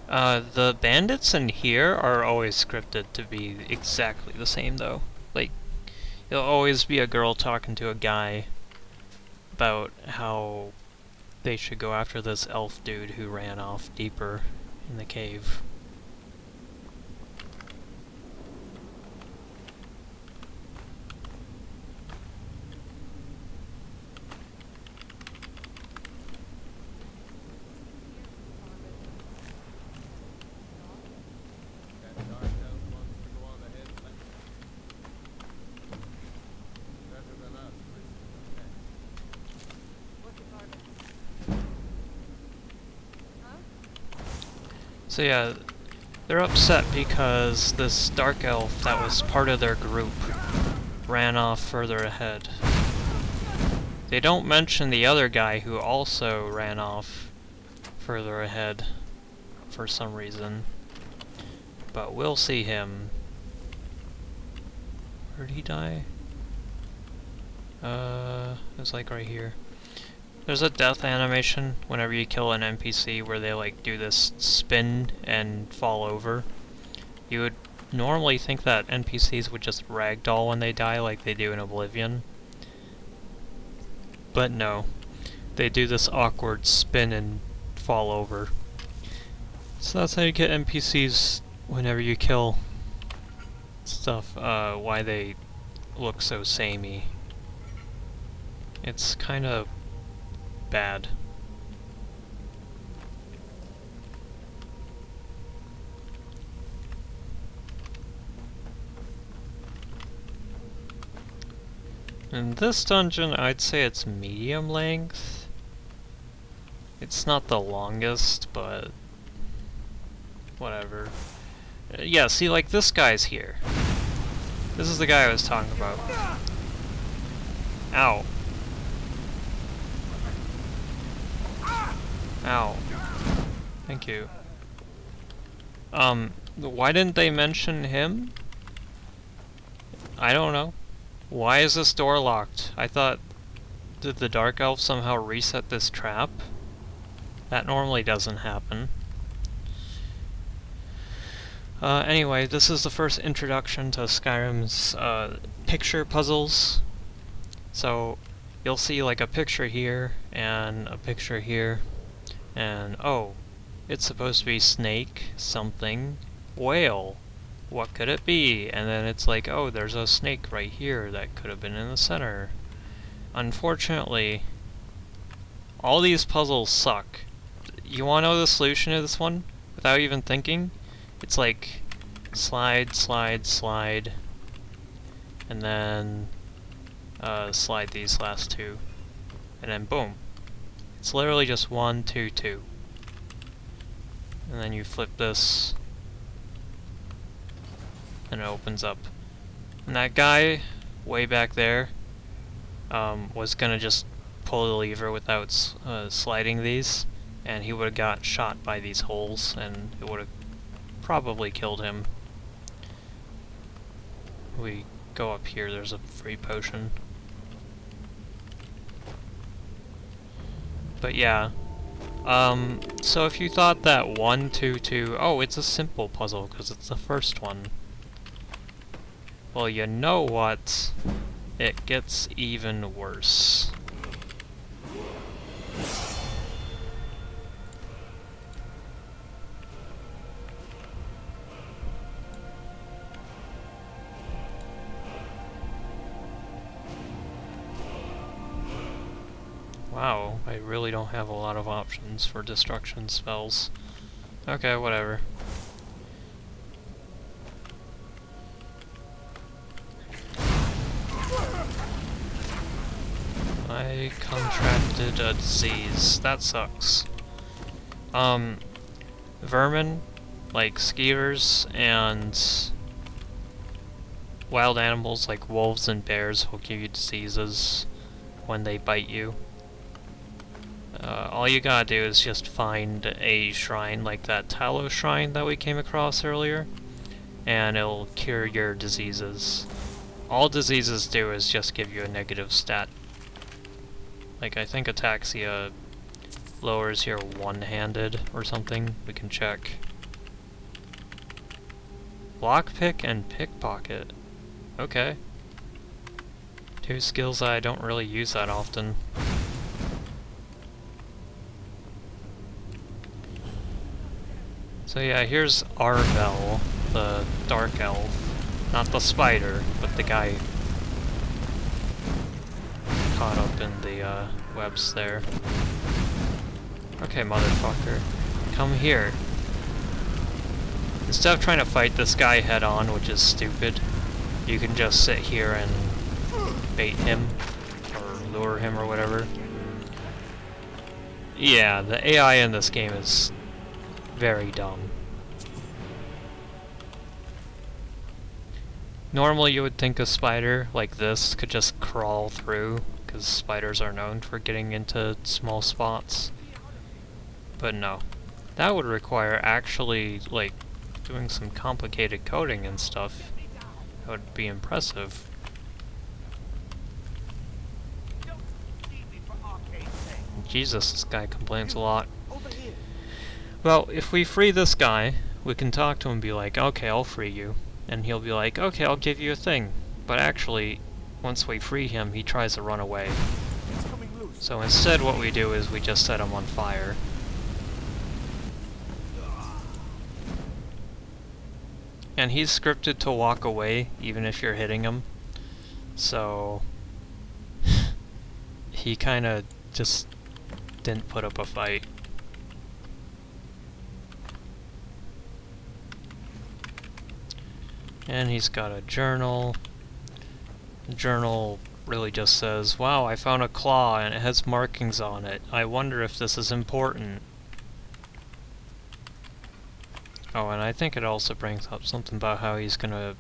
The bandits in here are always scripted to be exactly the same, though. Like, there'll always be a girl talking to a guy about how they should go after this elf dude who ran off deeper in the cave. That dark elf wants to go on ahead, but better than us, risking the next. What's your target? Huh? So yeah, they're upset because this dark elf that was part of their group ran off further ahead. They don't mention the other guy who also ran off further ahead for some reason, but we'll see him. Where'd he die? It's like right here. There's a death animation whenever you kill an NPC where they like do this spin and fall over. You would normally think that NPCs would just ragdoll when they die like they do in Oblivion. But no. They do this awkward spin and fall over. So that's how you get NPCs whenever you kill stuff, why they look so samey. It's kinda bad. In this dungeon, I'd say it's medium length. It's not the longest, but whatever. Yeah, see, like this guy's here. This is the guy I was talking about. Ow. Ow. Thank you. Why didn't they mention him? I don't know. Why is this door locked? I thought... Did the Dark Elf somehow reset this trap? That normally doesn't happen. Anyway, this is the first introduction to Skyrim's picture puzzles. So, you'll see like a picture here, and a picture here, and oh, it's supposed to be snake, something, whale. What could it be? And then it's like, oh, there's a snake right here that could have been in the center. Unfortunately, all these puzzles suck. You wanna know the solution to this one? Without even thinking? It's like, slide, slide, slide, and then slide these last two, and then boom. It's literally just 1, 2, 2. And then you flip this, and it opens up. And that guy, way back there, was gonna just pull the lever without sliding these, and he would've got shot by these holes, and it would've probably killed him. We go up here, there's a free potion. But yeah, so if you thought that 1, 2, 2, oh, it's a simple puzzle because it's the first one. Well, you know what? It gets even worse. Wow, I really don't have a lot of options for destruction spells. Okay, whatever. I contracted a disease. That sucks. Vermin, like skeeters, and wild animals like wolves and bears will give you diseases when they bite you. All you gotta do is just find a shrine like that Talos shrine that we came across earlier, and it'll cure your diseases. All diseases do is just give you a negative stat. Like, I think ataxia lowers your one-handed or something. We can check. Lockpick and pickpocket. Okay. Two skills I don't really use that often. So yeah, here's Arvel, the dark elf. Not the spider, but the guy caught up in the webs there. Okay, motherfucker. Come here. Instead of trying to fight this guy head on, which is stupid, you can just sit here and bait him, or lure him, or whatever. Yeah, the AI in this game is very dumb. Normally you would think a spider like this could just crawl through, because spiders are known for getting into small spots. But no. That would require actually, like, doing some complicated coding and stuff. That would be impressive. Jesus, this guy complains a lot. Well, if we free this guy, we can talk to him and be like, okay, I'll free you. And he'll be like, okay, I'll give you a thing. But actually, once we free him, he tries to run away. So instead what we do is we just set him on fire. And he's scripted to walk away, even if you're hitting him. So he kinda just didn't put up a fight. And he's got a journal. The journal really just says, wow, I found a claw and it has markings on it. I wonder if this is important. Oh, and I think it also brings up something about how he's gonna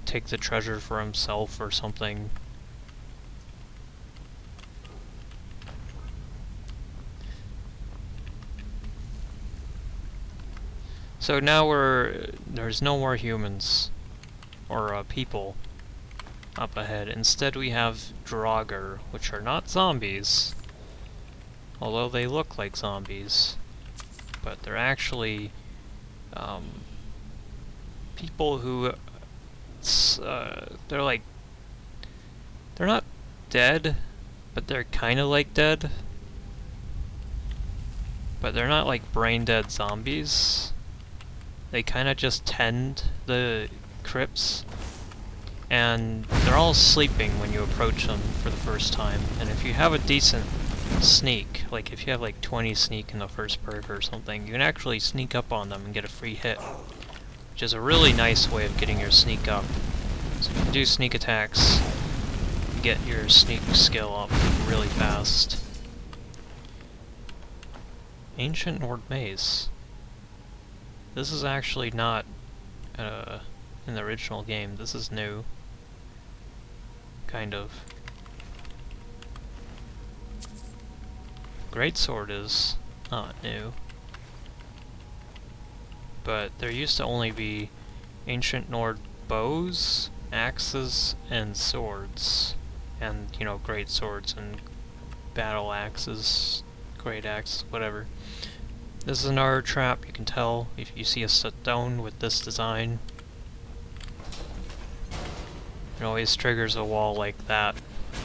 take the treasure for himself or something. So now there's no more humans, or people, up ahead. Instead we have Draugr, which are not zombies, although they look like zombies, but they're actually people who, they're not dead, but they're kinda like dead, but they're not like brain dead zombies. They kinda just tend the crypts, and they're all sleeping when you approach them for the first time. And if you have a decent sneak, like if you have like 20 sneak in the first perk or something, you can actually sneak up on them and get a free hit, which is a really nice way of getting your sneak up. So if you do sneak attacks, you get your sneak skill up really fast. Ancient Nord Maze. This is actually not in the original game. This is new. Kind of. Greatsword is not new. But there used to only be ancient Nord bows, axes, and swords. And, you know, great swords and battle axes, great axes, whatever. This is another trap. You can tell if you see a stone with this design. It always triggers a wall like that,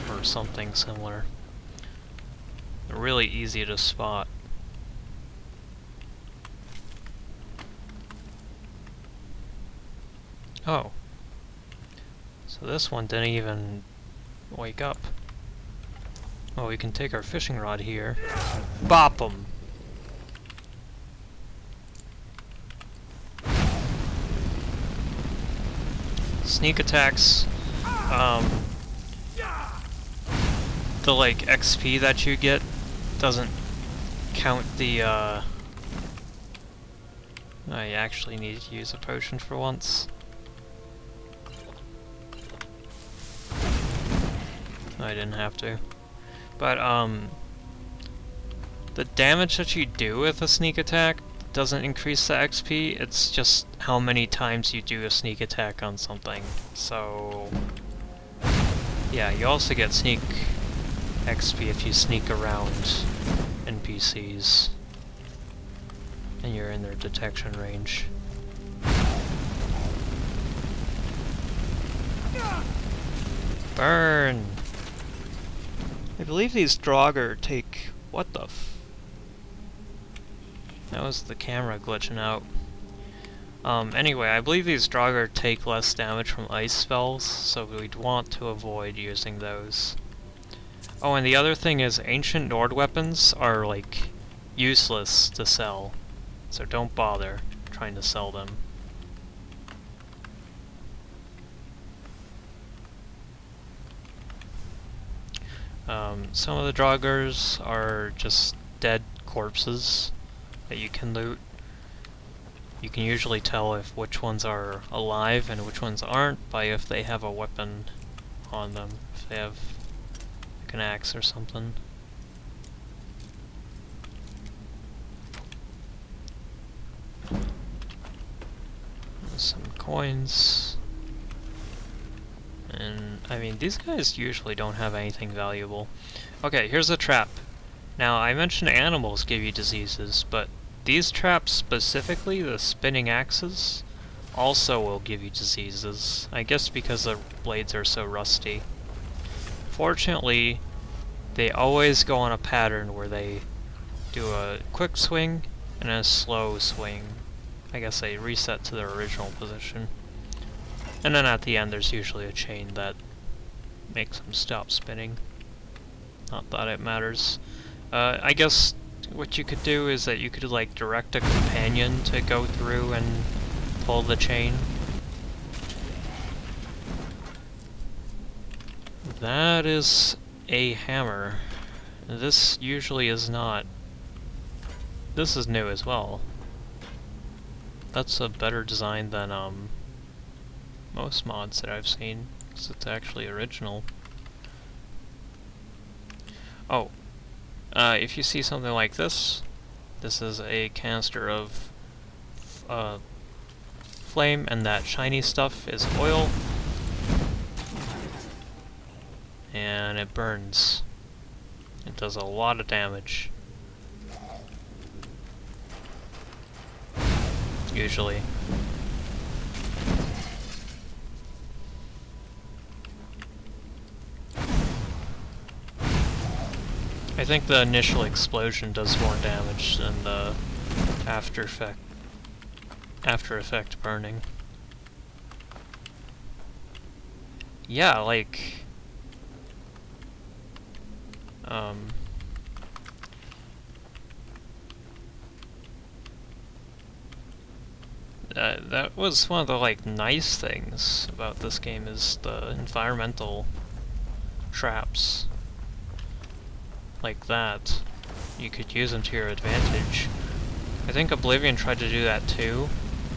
or something similar. They're really easy to spot. Oh. So this one didn't even wake up. Oh, we can take our fishing rod here. Bop 'em! Sneak attacks, the like XP that you get doesn't count the I actually need to use a potion for once. I didn't have to. But the damage that you do with a sneak attack doesn't increase the XP, it's just how many times you do a sneak attack on something. So yeah, you also get sneak XP if you sneak around NPCs and you're in their detection range. Burn! I believe these Draugr take... What the f... That was the camera glitching out. Anyway, I believe these Draugr take less damage from ice spells, so we'd want to avoid using those. Oh, and the other thing is ancient Nord weapons are, like, useless to sell. So don't bother trying to sell them. Some of the Draugrs are just dead corpses that you can loot. You can usually tell if which ones are alive and which ones aren't by if they have a weapon on them. If they have like an axe or something. Some coins. And, I mean, these guys usually don't have anything valuable. Okay, here's a trap. Now, I mentioned animals give you diseases, but these traps specifically, the spinning axes, also will give you diseases. I guess because the blades are so rusty. Fortunately, they always go on a pattern where they do a quick swing and a slow swing. I guess they reset to their original position. And then at the end there's usually a chain that makes them stop spinning. Not that it matters. I guess what you could do is that you could like direct a companion to go through and pull the chain. That is a hammer. This usually is not. This is new as well. That's a better design than most mods that I've seen, because it's actually original. Oh, if you see something like this, this is a canister of flame, and that shiny stuff is oil, and it burns. It does a lot of damage. Usually. I think the initial explosion does more damage than the after effect burning. Yeah, like that was one of the like nice things about this game is the environmental traps. Like that, you could use them to your advantage. I think Oblivion tried to do that too,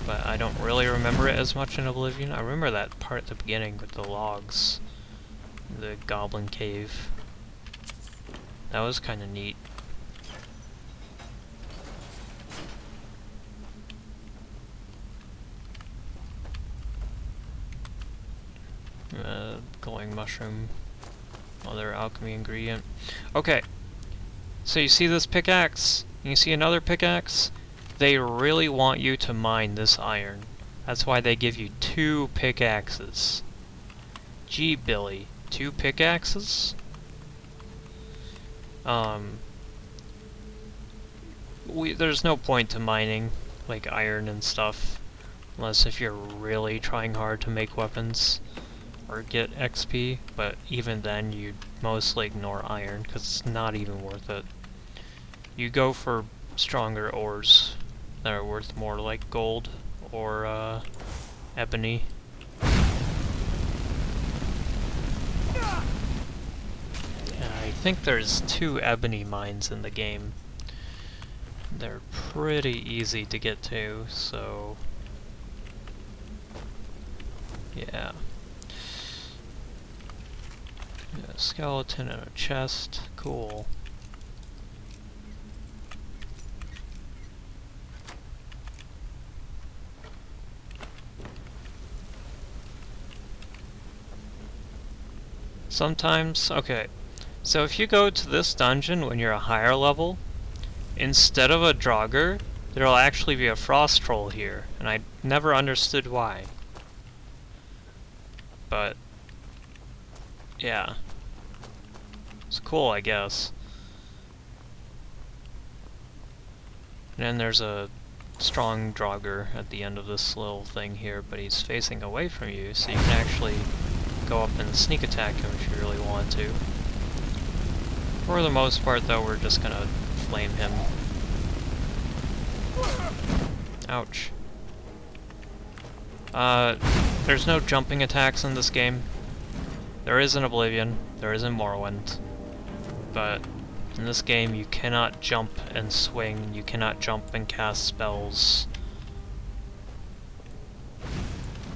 but I don't really remember it as much in Oblivion. I remember that part at the beginning with the logs, the goblin cave. That was kind of neat. Glowing mushroom, other alchemy ingredient. Okay. So you see this pickaxe? You see another pickaxe? They really want you to mine this iron. That's why they give you 2 pickaxes. Gee, Billy, 2 pickaxes? There's no point to mining, like iron and stuff, unless if you're really trying hard to make weapons or get XP, but even then you'd mostly ignore iron, because it's not even worth it. You go for stronger ores that are worth more, like gold or ebony. I think there's 2 ebony mines in the game. They're pretty easy to get to, so yeah. A skeleton and a chest, cool. Sometimes, okay, so if you go to this dungeon when you're a higher level, instead of a Draugr, there'll actually be a frost troll here, and I never understood why. But yeah. It's cool, I guess. And then there's a strong Draugr at the end of this little thing here, but he's facing away from you, so you can actually go up and sneak attack him if you really want to. For the most part, though, we're just gonna flame him. Ouch. There's no jumping attacks in this game. There is in Oblivion, there is in Morrowind, but in this game you cannot jump and swing, you cannot jump and cast spells.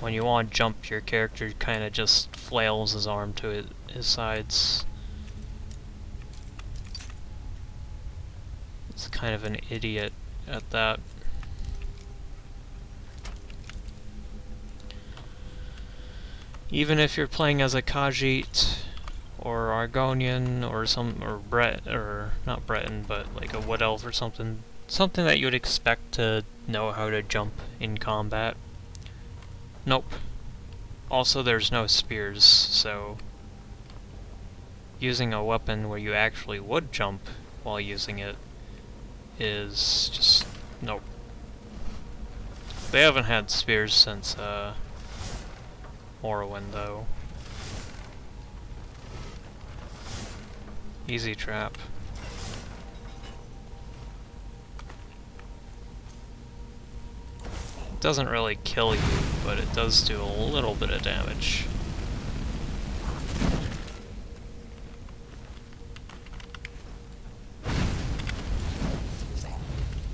When you want to jump, your character kind of just flails his arm to his sides. It's kind of an idiot at that. Even if you're playing as a Khajiit or Argonian or not Breton, but like a Wood Elf or something that you would expect to know how to jump in combat. Nope. Also, there's no spears, so using a weapon where you actually would jump while using it is just nope. They haven't had spears since Morrowind, though. Easy trap. It doesn't really kill you, but it does do a little bit of damage.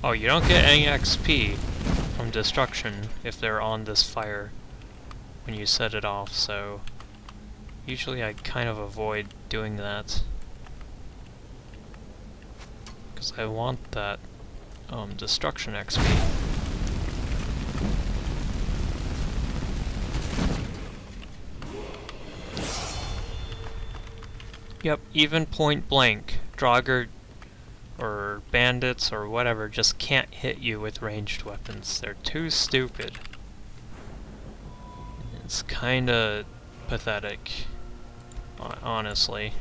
Oh, you don't get any XP from destruction if they're on this fire when you set it off, so usually I kind of avoid doing that. Because I want that destruction XP. Yep, even point blank, Draugr or bandits or whatever just can't hit you with ranged weapons. They're too stupid. It's kinda pathetic, honestly.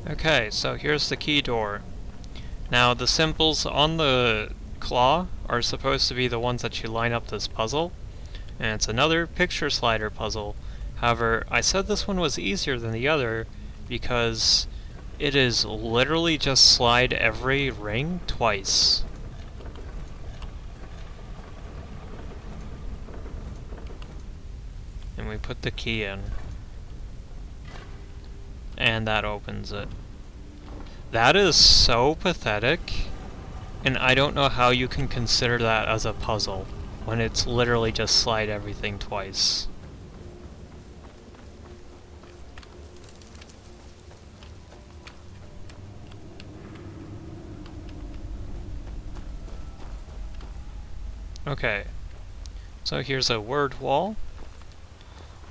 Okay, so here's the key door. Now the symbols on the claw are supposed to be the ones that you line up this puzzle, and it's another picture slider puzzle. However, I said this one was easier than the other because it is literally just slide every ring twice. And we put the key in. And that opens it. That is so pathetic, and I don't know how you can consider that as a puzzle when it's literally just slide everything twice. Okay, so here's a word wall.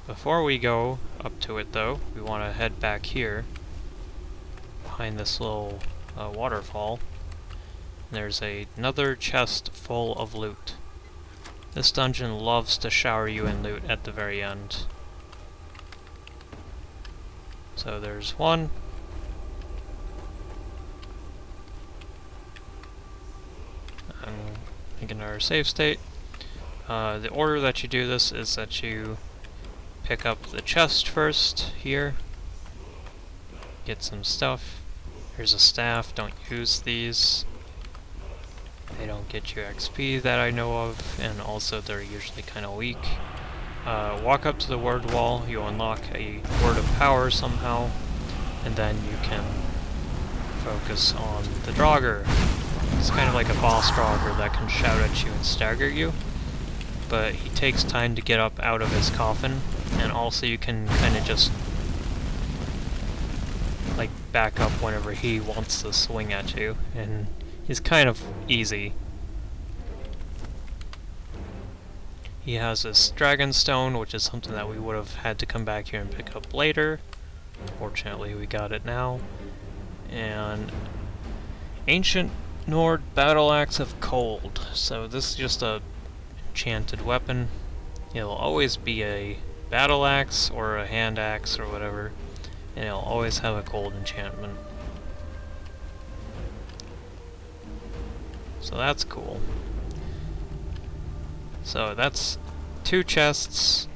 Before we go up to it, though, we want to head back here, behind this little waterfall. There's another chest full of loot. This dungeon loves to shower you in loot at the very end. So there's one. I'm thinking our save state. The order that you do this is that you pick up the chest first, here. Get some stuff. Here's a staff, don't use these. They don't get you XP that I know of, and also they're usually kind of weak. Walk up to the word wall, you unlock a word of power somehow, and then you can focus on the Draugr. It's kind of like a boss Draugr that can shout at you and stagger you, but he takes time to get up out of his coffin, and also you can kind of just like back up whenever he wants to swing at you, and He's kind of easy. He has this Dragonstone, which is something that we would have had to come back here and pick up later. Fortunately, we got it now. And Ancient Nord Battle Axe of Cold. So this is just a enchanted weapon. It'll always be a battle axe or a hand axe or whatever, and it'll always have a gold enchantment. So that's cool. So that's 2 chests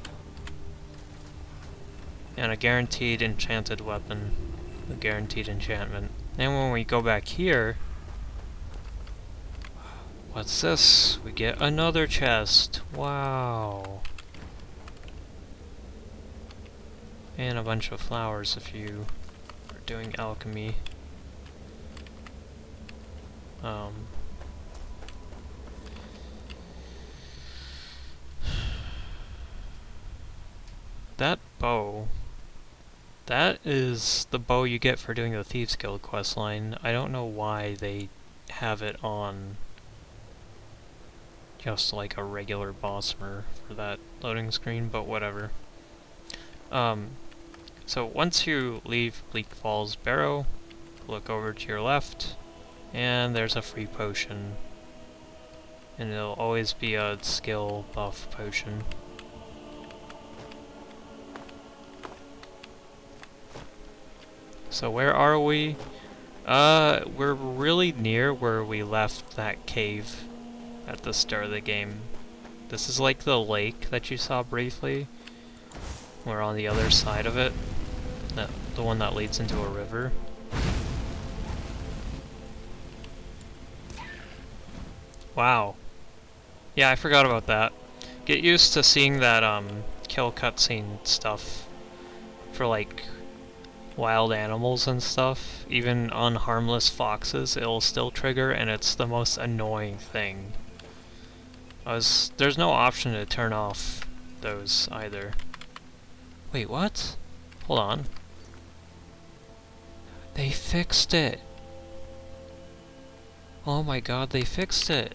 and a guaranteed enchanted weapon, a guaranteed enchantment. Then when we go back here, what's this? We get another chest. Wow. And a bunch of flowers if you are doing alchemy. That bow, that is the bow you get for doing the Thieves Guild questline. I don't know why they have it on just like a regular Bosmer for that loading screen, but whatever. So once you leave Bleak Falls Barrow, look over to your left, and there's a free potion. And it'll always be a skill buff potion. So where are we? We're really near where we left that cave at the start of the game. This is like the lake that you saw briefly. We're on the other side of it. The one that leads into a river. Wow. Yeah, I forgot about that. Get used to seeing that kill cutscene stuff for like wild animals and stuff. Even on harmless foxes, it'll still trigger, and it's the most annoying thing. There's no option to turn off those either. Wait, what? Hold on. They fixed it! Oh my god, they fixed it!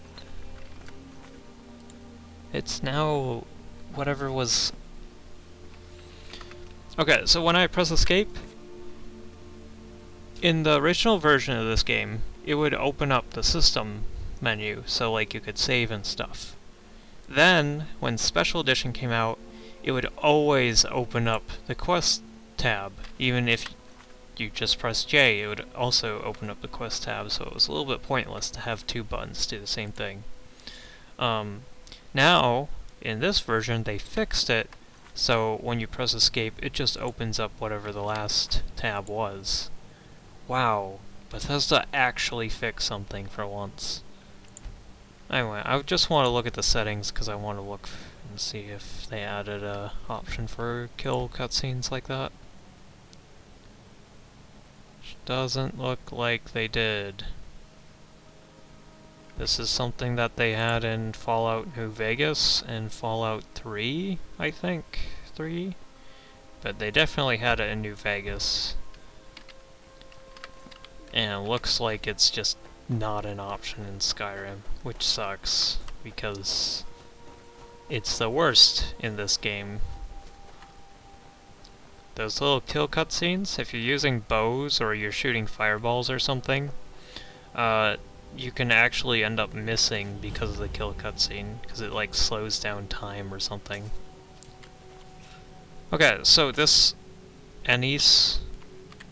It's now whatever was... Okay, so when I press escape, in the original version of this game, it would open up the system menu, so like you could save and stuff. Then, when Special Edition came out, it would always open up the quest tab. Even if you just press J, it would also open up the quest tab, so it was a little bit pointless to have 2 buttons do the same thing. Now, in this version, they fixed it, so when you press escape, it just opens up whatever the last tab was. Wow, Bethesda actually fixed something for once. Anyway, I just want to look at the settings because I want to look and see if they added a option for kill cutscenes like that. Which doesn't look like they did. This is something that they had in Fallout New Vegas and Fallout 3, I think. 3? But they definitely had it in New Vegas. And it looks like it's just not an option in Skyrim, which sucks, because it's the worst in this game. Those little kill cutscenes, if you're using bows or you're shooting fireballs or something, you can actually end up missing because of the kill cutscene, because it like slows down time or something. Okay, so this Anise,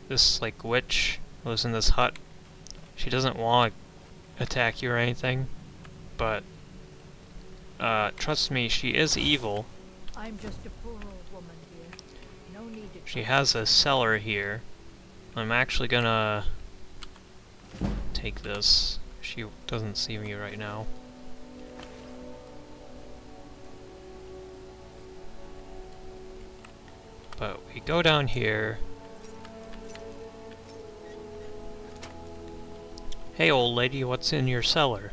this like witch, lives in this hut. She doesn't want to attack you or anything, but trust me, she is evil. I'm just a poor old woman here. No need to... She has a cellar here. I'm actually gonna take this. She doesn't see me right now. But we go down here. Hey old lady, what's in your cellar?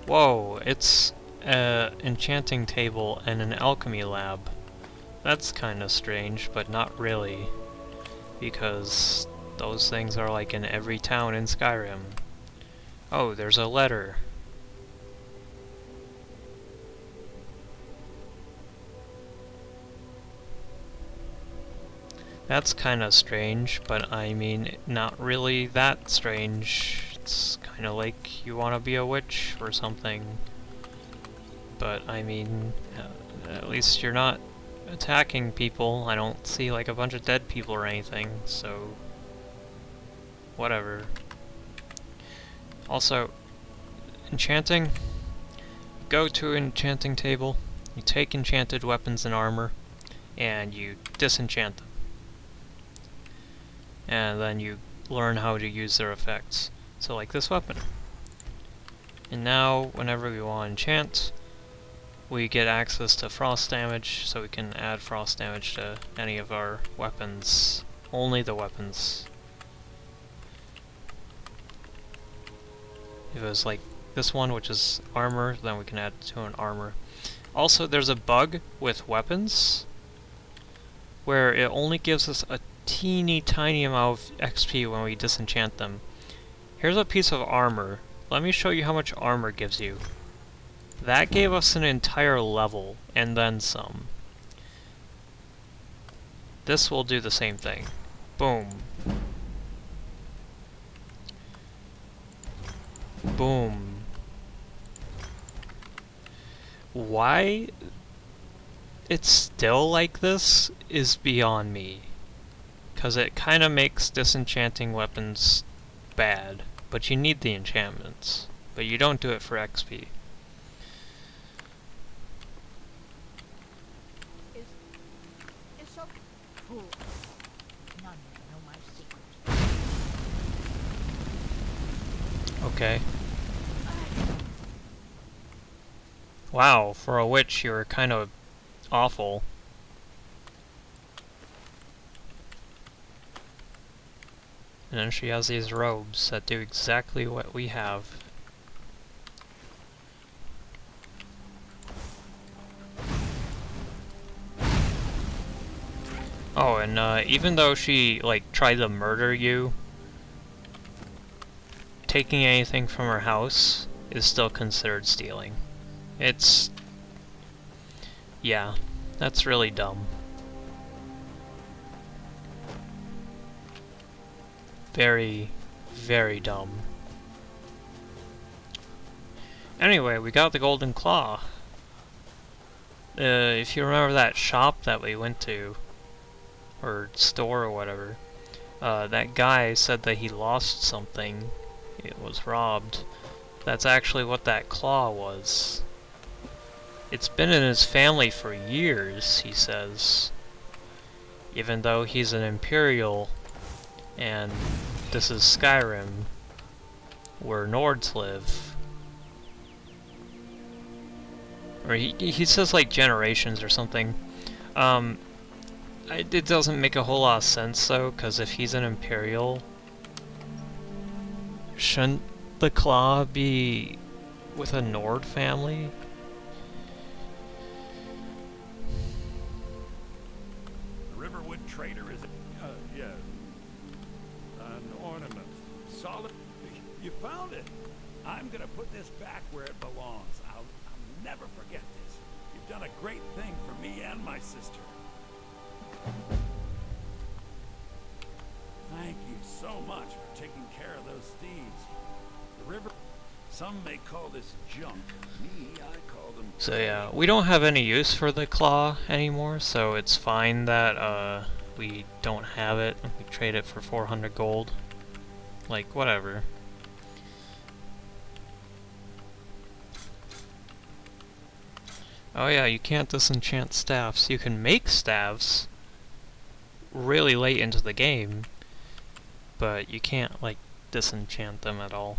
Whoa, it's an enchanting table and an alchemy lab. That's kinda strange, but not really. Because Those things are like in every town in Skyrim. Oh, there's a letter. That's kinda strange, but I mean, not really that strange. It's kinda like you wanna be a witch or something. But I mean, at least you're not attacking people. I don't see like a bunch of dead people or anything, so whatever. Also, enchanting. Go to an enchanting table, you take enchanted weapons and armor, and you disenchant them. And then you learn how to use their effects. So like this weapon. And now, whenever we want to enchant, we get access to frost damage, so we can add frost damage to any of our weapons. Only the weapons. If it was like this one, which is armor, then we can add to an armor. Also, there's a bug with weapons, where it only gives us a teeny tiny amount of XP when we disenchant them. Here's a piece of armor. Let me show you how much armor gives you. That gave us an entire level, and then some. This will do the same thing. Boom. Boom. Why it's still like this is beyond me. 'Cause it kinda makes disenchanting weapons bad, but you need the enchantments. But you don't do it for XP. Is so cool. None know my secret. Okay. Wow, for a witch you were kind of awful. And then she has these robes that do exactly what we have. Oh, and even though she, like, tried to murder you, taking anything from her house is still considered stealing. It's... yeah, that's really dumb. Very, very dumb. Anyway, we got the Golden Claw. If you remember that shop that we went to, or store or whatever, that guy said that he lost something. It was robbed. That's actually what that claw was. It's been in his family for years, he says. Even though he's an Imperial, and this is Skyrim, where Nords live. Or he says like generations or something. It doesn't make a whole lot of sense though, because if he's an Imperial, shouldn't the claw be with a Nord family? The Riverwood Trader is Yeah. An ornament. Solid. You found it. I'm gonna put this back where it belongs. I'll never forget this. You've done a great thing for me and my sister. Thank you so much for taking care of those thieves. The river, some may call this junk. Me, I call them... So yeah, we don't have any use for the claw anymore, so it's fine that we don't have it. We trade it for 400 gold. Like, whatever. Oh yeah, you can't disenchant staffs. You can make staffs really late into the game, but you can't, like, disenchant them at all.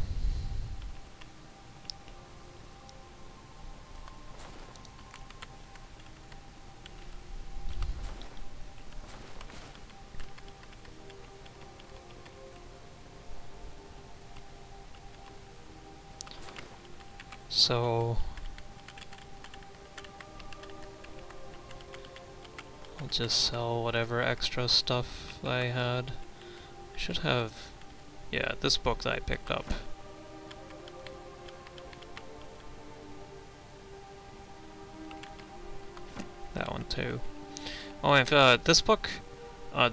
So I'll just sell whatever extra stuff I had. should have... yeah, this book that I picked up. That one too. Oh, and this book,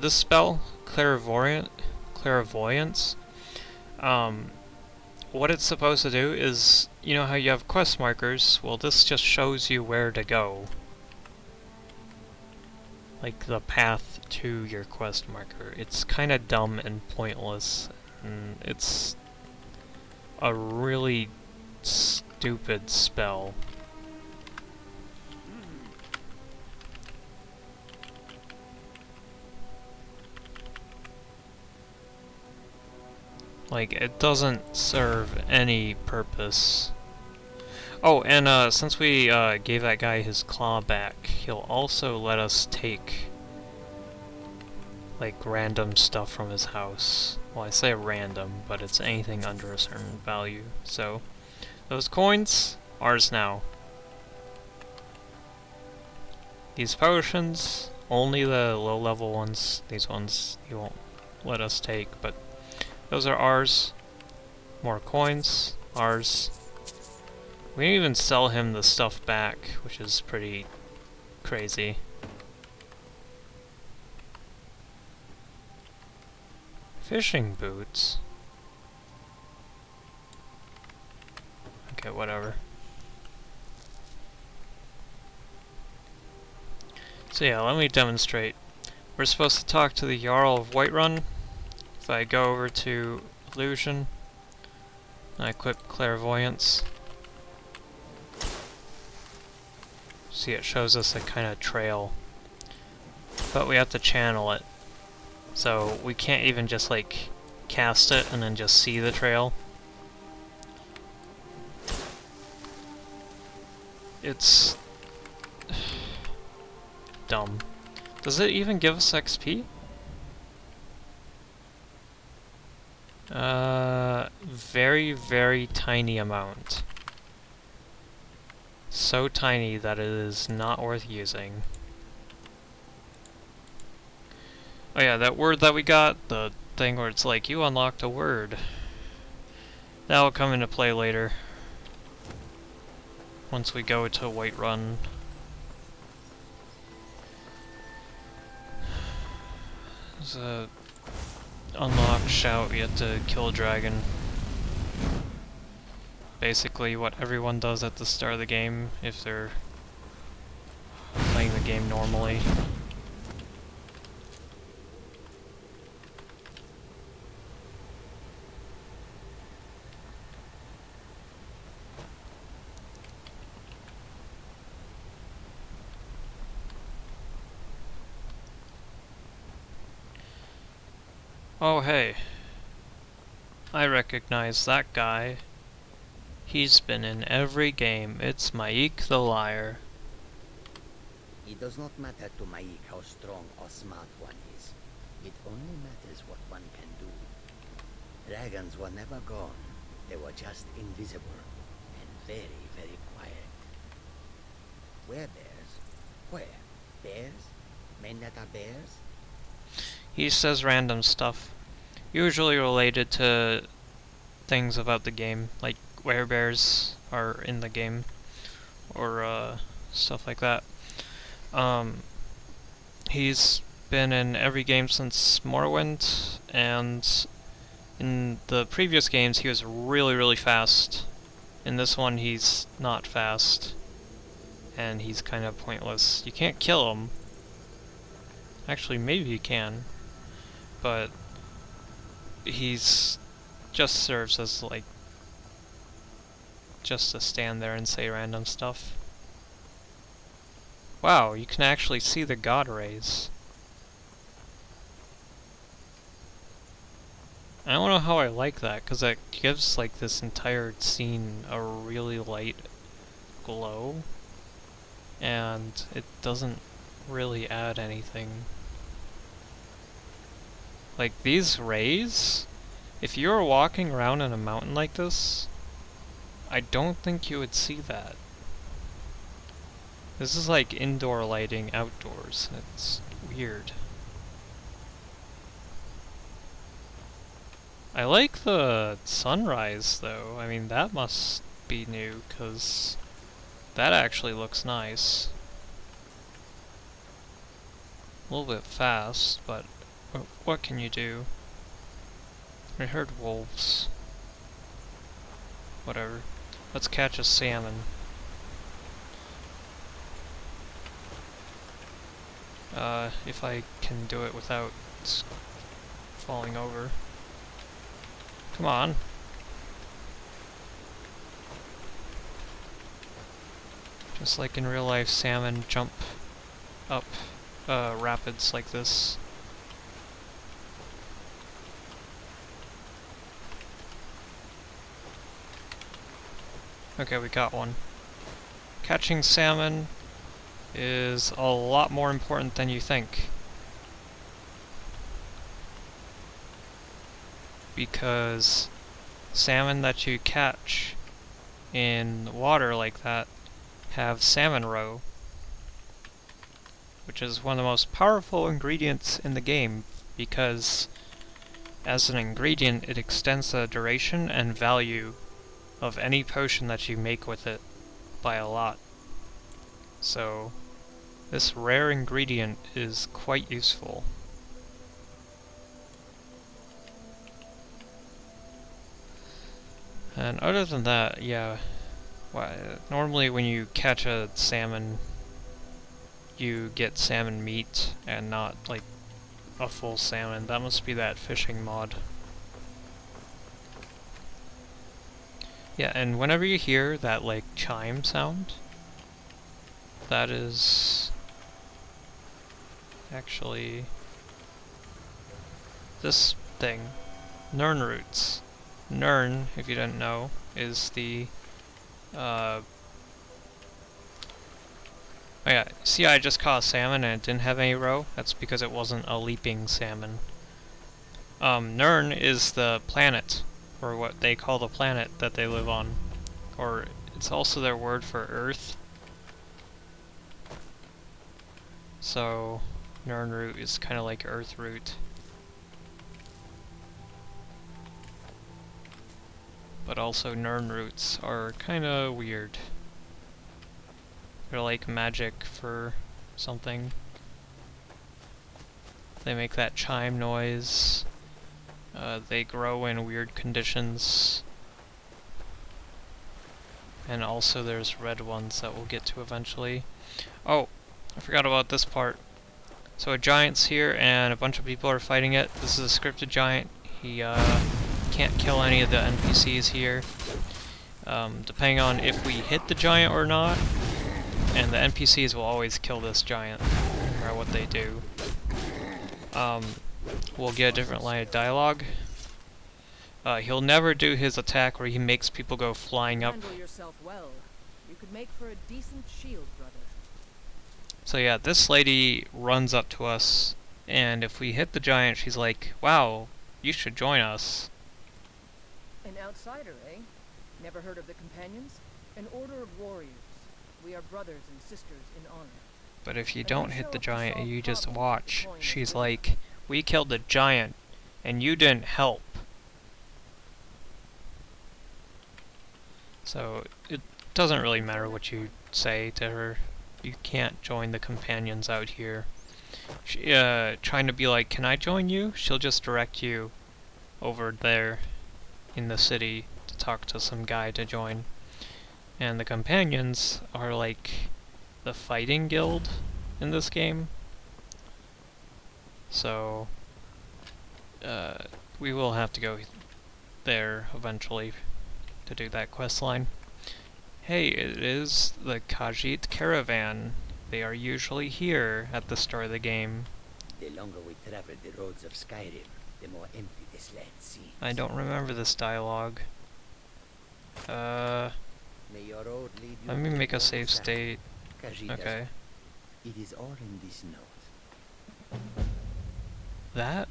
this spell, Clairvoyance, what it's supposed to do is, you know how you have quest markers? Well, this just shows you where to go. Like the path to your quest marker. It's kind of dumb and pointless, and it's a really stupid spell. Like, it doesn't serve any purpose. Oh, and since we gave that guy his claw back, he'll also let us take like random stuff from his house. Well, I say random, but it's anything under a certain value. So, those coins, ours now. These potions, only the low-level ones. These ones he won't let us take, but those are ours. More coins, ours. We didn't even sell him the stuff back, which is pretty crazy. Fishing boots? Okay, whatever. So yeah, let me demonstrate. We're supposed to talk to the Jarl of Whiterun. If I go over to Illusion, and I click Clairvoyance, see it shows us a kind of trail, but we have to channel it. So we can't even just like cast it and then just see the trail. It's dumb. Does it even give us XP? Very, very tiny amount. So tiny that it is not worth using. Oh yeah, that word that we got, the thing where it's like, you unlocked a word. That will come into play later. Once we go to Whiterun. There's a unlock shout, you have to kill a dragon. Basically what everyone does at the start of the game if they're playing the game normally. Oh hey, I recognize that guy. He's been in every game. It's Maik the Liar. It does not matter to Maik how strong or smart one is. It only matters what one can do. Dragons were never gone. They were just invisible and very, very quiet. Where bears? Where? Bears? Men that are bears? He says random stuff, usually related to things about the game, like werebears are in the game, or stuff like that. He's been in every game since Morrowind, and in the previous games he was really, really fast. In this one he's not fast, and he's kind of pointless. You can't kill him. Actually, maybe you can. But he's just serves as like just to stand there and say random stuff. Wow, you can actually see the god rays. I don't know how I like that, because that gives like this entire scene a really light glow, and it doesn't really add anything. Like, these rays, if you were walking around in a mountain like this, I don't think you would see that. This is like indoor lighting outdoors. It's weird. I like the sunrise though. I mean, that must be new, because that actually looks nice. A little bit fast, but what can you do? I heard wolves. Whatever. Let's catch a salmon. If I can do it without falling over. Come on. Just like in real life, salmon jump up rapids like this. Okay, we got one. Catching salmon is a lot more important than you think. Because salmon that you catch in water like that have salmon roe, which is one of the most powerful ingredients in the game, because as an ingredient it extends the duration and value of any potion that you make with it by a lot. So this rare ingredient is quite useful. And other than that, yeah, normally when you catch a salmon, you get salmon meat and not like a full salmon. That must be that fishing mod. Yeah, and whenever you hear that like chime sound, that is actually this thing, Nern roots. Nern, if you didn't know, is the oh yeah, see, I just caught a salmon and it didn't have any roe. That's because it wasn't a leaping salmon. Nern is the planet, or what they call the planet that they live on. Or it's also their word for Earth. So, Nern root is kind of like Earth root. But also Nern roots are kind of weird. They're like magic for something. They make that chime noise. They grow in weird conditions. And also there's red ones that we'll get to eventually. Oh, I forgot about this part. So a giant's here and a bunch of people are fighting it. This is a scripted giant. He can't kill any of the NPCs here. Depending on if we hit the giant or not. And the NPCs will always kill this giant, no matter what they do. We'll get a different line of dialogue. He'll never do his attack where he makes people go flying up. Handle yourself well. You could make for a decent shield, brother. So yeah, this lady runs up to us, and if we hit the giant, she's like, "Wow, you should join us." An outsider, eh? Never heard of the Companions? An order of warriors. We are brothers and sisters in honor. But if you don't hit the giant and you just watch, she's like, "We killed the giant, and you didn't help." So it doesn't really matter what you say to her. You can't join the companions out here. She, trying to be like, "Can I join you?" She'll just direct you over there in the city to talk to some guy to join. And the companions are like the fighting guild in this game. So we will have to go there eventually to do that quest line. Hey, it is the Khajiit caravan. They are usually here at the start of the game. The longer we travel the roads of Skyrim, the more empty this land seems. I don't remember this dialogue. May your road lead you Let me to make a the save side. state. Khajiit does Okay. it is all in this note. That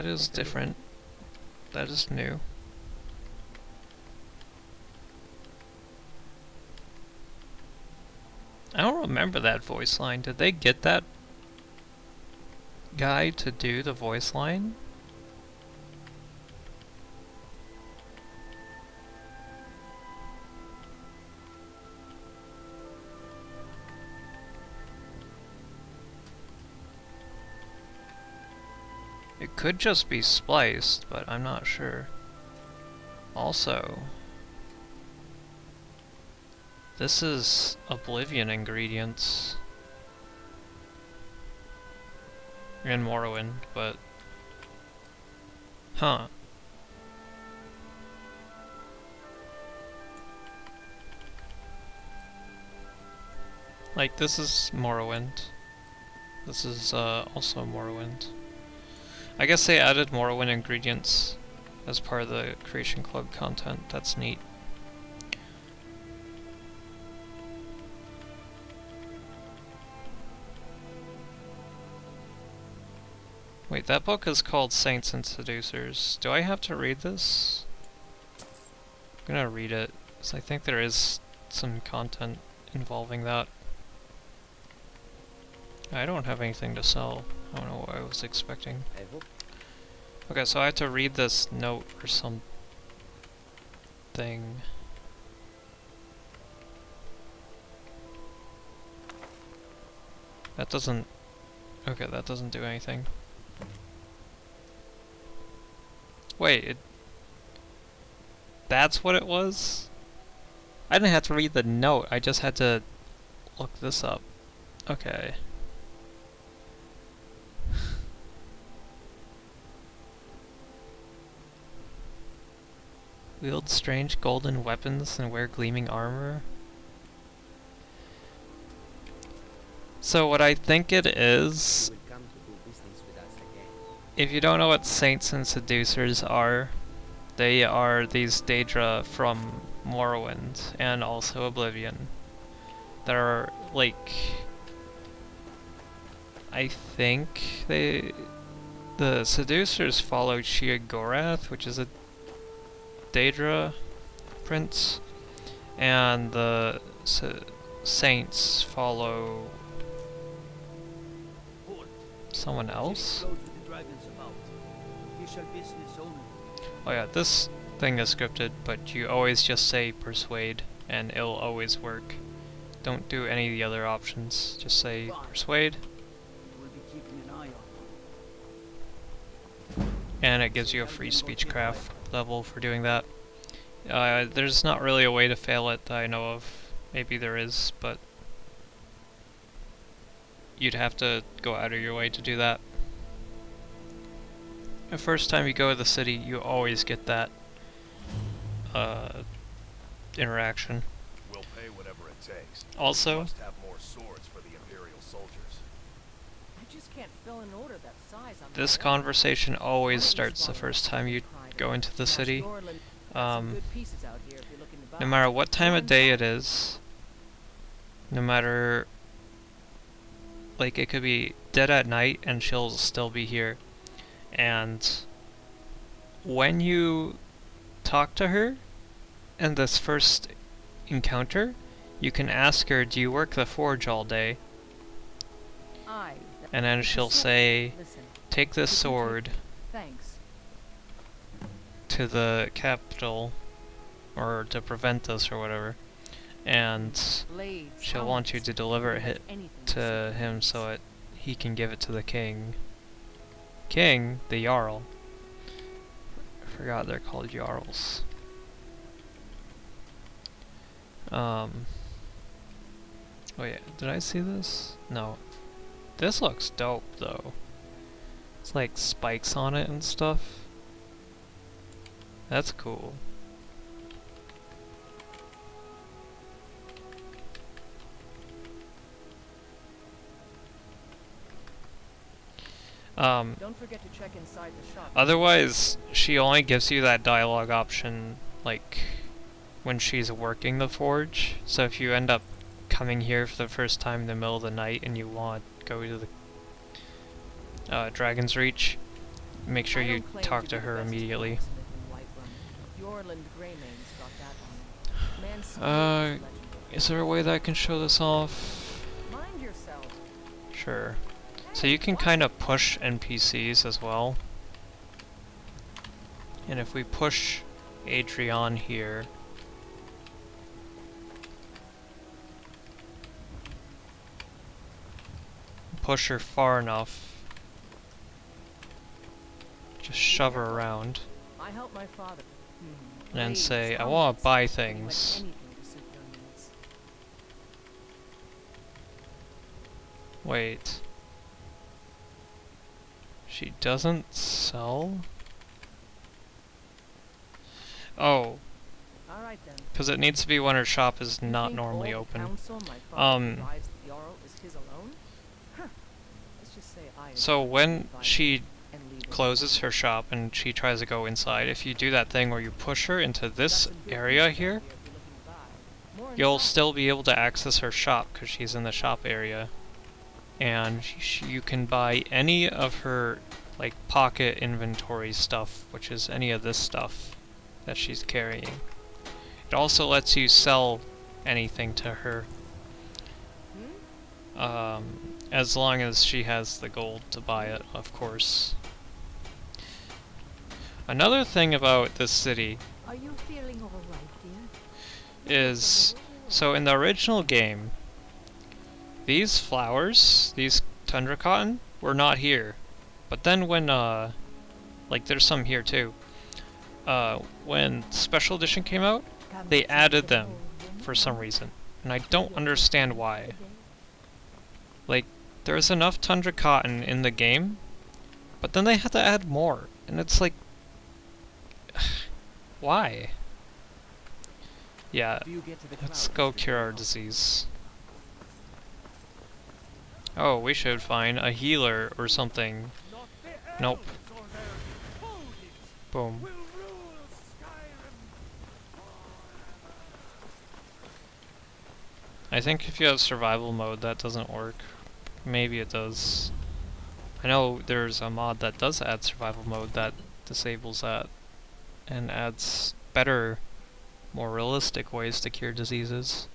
is different. That is new. I don't remember that voice line. Did they get that guy to do the voice line? It could just be spliced, but I'm not sure. Also, this is Oblivion ingredients in Morrowind, but huh. Like, this is Morrowind. This is also Morrowind. I guess they added Morrowind ingredients as part of the Creation Club content. That's neat. Wait, that book is called Saints and Seducers. Do I have to read this? I'm gonna read it, because I think there is some content involving that. I don't have anything to sell. I don't know what I was expecting. Okay, so I have to read this note or something. That doesn't... Okay, that doesn't do anything. Wait, that's what it was? I didn't have to read the note, I just had to look this up. Okay. Wield strange golden weapons and wear gleaming armor. So what I think it is, if you don't know what Saints and Seducers are, they are these Daedra from Morrowind and also Oblivion. That are like, I think the Seducers follow Sheogorath, which is a Daedra prince, and the Saints follow someone else? Oh yeah, this thing is scripted, but you always just say persuade, and it'll always work. Don't do any of the other options, just say persuade. And it gives you a free speechcraft level for doing that. There's not really a way to fail it that I know of. Maybe there is, but you'd have to go out of your way to do that. The first time you go to the city, you always get that interaction. We'll pay whatever it takes. Also, We must have more swords for the Imperial soldiers. I just can't fill an order that size on this my own. conversation always starts the first time you go into the city. No matter what time of day it is, no matter, like, it could be dead at night and she'll still be here. And when you talk to her in this first encounter, you can ask her, do you work the forge all day? And then she'll say, take this sword to the capital, or to prevent this or whatever, and she'll want you to deliver it to him so that he can give it to the king. King? The Jarl. I forgot they're called Jarls. Oh yeah, did I see this? No. This looks dope though. It's like spikes on it and stuff. That's cool. Don't forget to check inside the shop. Otherwise, she only gives you that dialogue option, like, when she's working the forge. So if you end up coming here for the first time in the middle of the night and you want to go to the Dragon's Reach, make sure you talk to her immediately. Is there a way that I can show this off? Mind yourself. Sure. So you can kind of push NPCs as well. And if we push Adrian here, push her far enough, just shove her around, I help my father. and then Raise say, I want to buy pretty much things. anything to suit your needs. Wait. She doesn't sell? Oh, All right then. because it needs to be when her shop is You not think normally all the open. council my father drives the Jarl is his alone? Huh. Let's just say I So agree when with she and leave it closes alone. her shop and she tries to go inside, if you do that thing where you push her into this area here, you'll still be able to access her shop because she's in the shop area. And you can buy any of her like pocket inventory stuff, which is any of this stuff that she's carrying. It also lets you sell anything to her, as long as she has the gold to buy it, of course. Another thing about this city Are you feeling all right, dear? is, so in the original game, these flowers, these tundra cotton, were not here. But then when, like there's some here too, when Special Edition came out, they added them for some reason. And I don't understand why. Like, there's enough tundra cotton in the game, but then they had to add more. And it's like, why? Yeah, let's go cure our disease. Oh, we should find a healer or something. Nope. Boom. I think if you have survival mode, that doesn't work. Maybe it does. I know there's a mod that does add survival mode that disables that and adds better, more realistic ways to cure diseases.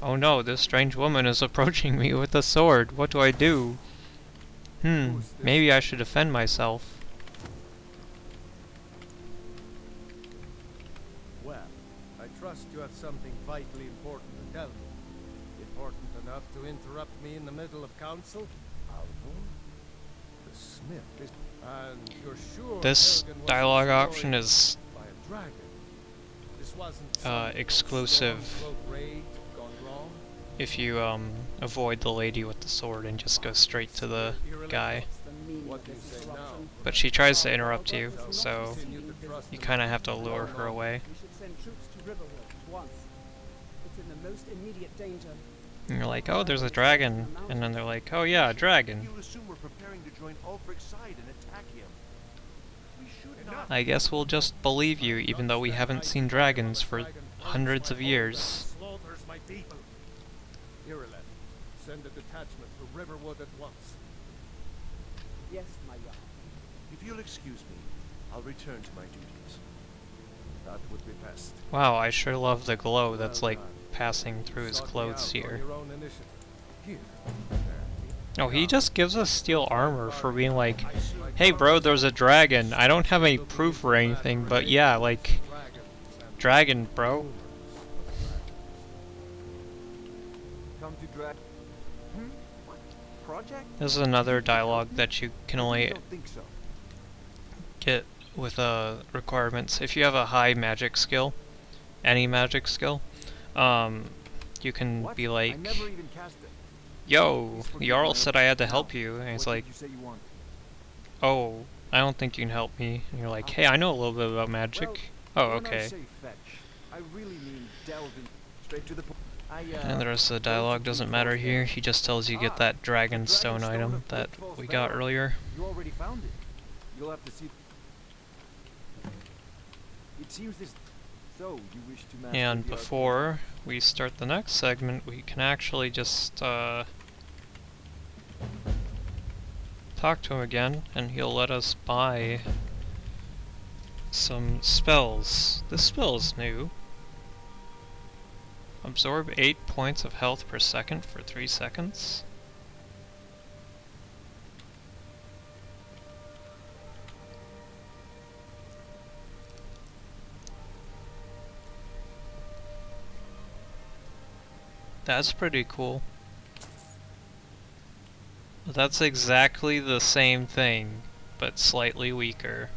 Oh no, this strange woman is approaching me with a sword. What do I do? Maybe I should defend myself. Well, I trust you have something vitally important to tell me. Important enough to interrupt me in the middle of council? Alvo? The smith is... And you're sure This Helgen wasn't dialogue option destroyed is by a dragon? This wasn't some exclusive stormcloak raid gone wrong? if you avoid the lady with the sword and just go straight to the guy. What do you say now? But she tries to interrupt you, so you kind of have to lure her away. We should send troops to Riverwood at once. It's in the most immediate danger. And you're like, oh, there's a dragon. And then they're like, oh yeah, a dragon. You assume we're preparing to join Ulfric's side and attack him. We should not. I guess we'll just believe you, even though we haven't seen dragons for hundreds of years. Slaughters my people. Ireland, send a detachment to Riverwood at once. Yes, my Jarl. If you'll excuse me, I'll return to my duties. That would be best. Wow, I sure love the glow that's Well like done. passing through his Sought me clothes out on here. your own initiative. Here. Oh, he just gives us steel armor for being like, hey bro, there's a dragon. I don't have any proof or anything, but yeah, like, dragon, bro. Come to drag. What? Project? This is another dialogue that you can I only don't think so. get with requirements. If you have a high magic skill, any magic skill, you can What? be I like, never even cast it. yo, the Jarl said I had to help you, and it's What like, did you say you wanted? oh, I don't think you can help me. And you're like, hey, I know a little bit about magic. Oh, When I okay. say fetch, I really mean delve in straight to the point. And the rest of the dialogue doesn't matter here. He just tells you get that dragon stone item that we got earlier. You already found it. You'll have to see. It seems this. So you wish to master And the art before we start the next segment, we can actually just talk to him again, and he'll let us buy some spells. This spell is new. Absorb 8 points of health per second for 3 seconds. That's pretty cool. That's exactly the same thing, but slightly weaker.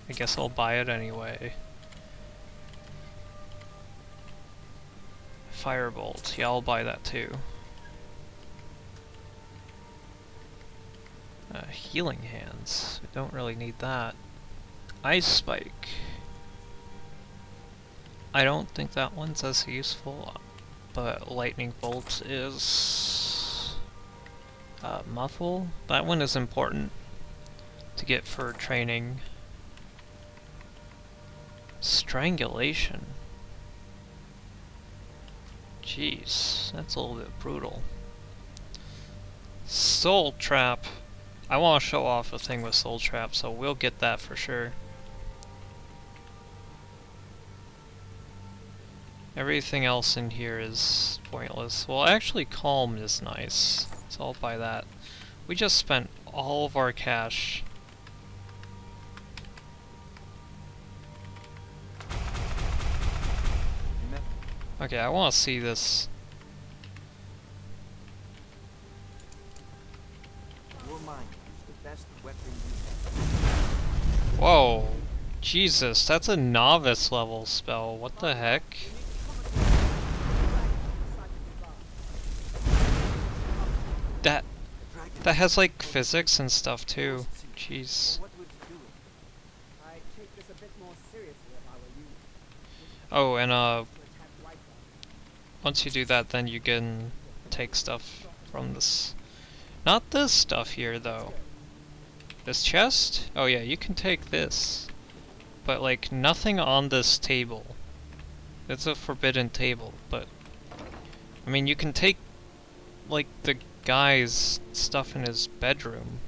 I guess I'll buy it anyway. Firebolt, yeah, I'll buy that too. Healing Hands, we don't really need that. Ice Spike. I don't think that one's as useful, but Lightning Bolt is... Muffle? That one is important to get for training. Strangulation. Jeez, that's a little bit brutal. Soul Trap. I want to show off a thing with Soul Trap, so we'll get that for sure. Everything else in here is pointless. Well, actually, Calm is nice, so I'll buy that. We just spent all of our cash. Okay, I want to see this. Whoa, Jesus, that's a novice level spell. What the heck? That has like physics and stuff too. Jeez. Oh, and once you do that, then you can take stuff from this. Not this stuff here, though. This chest? Oh yeah, you can take this. But like, nothing on this table. It's a forbidden table, but... I mean, you can take, like, the guy's stuff in his bedroom.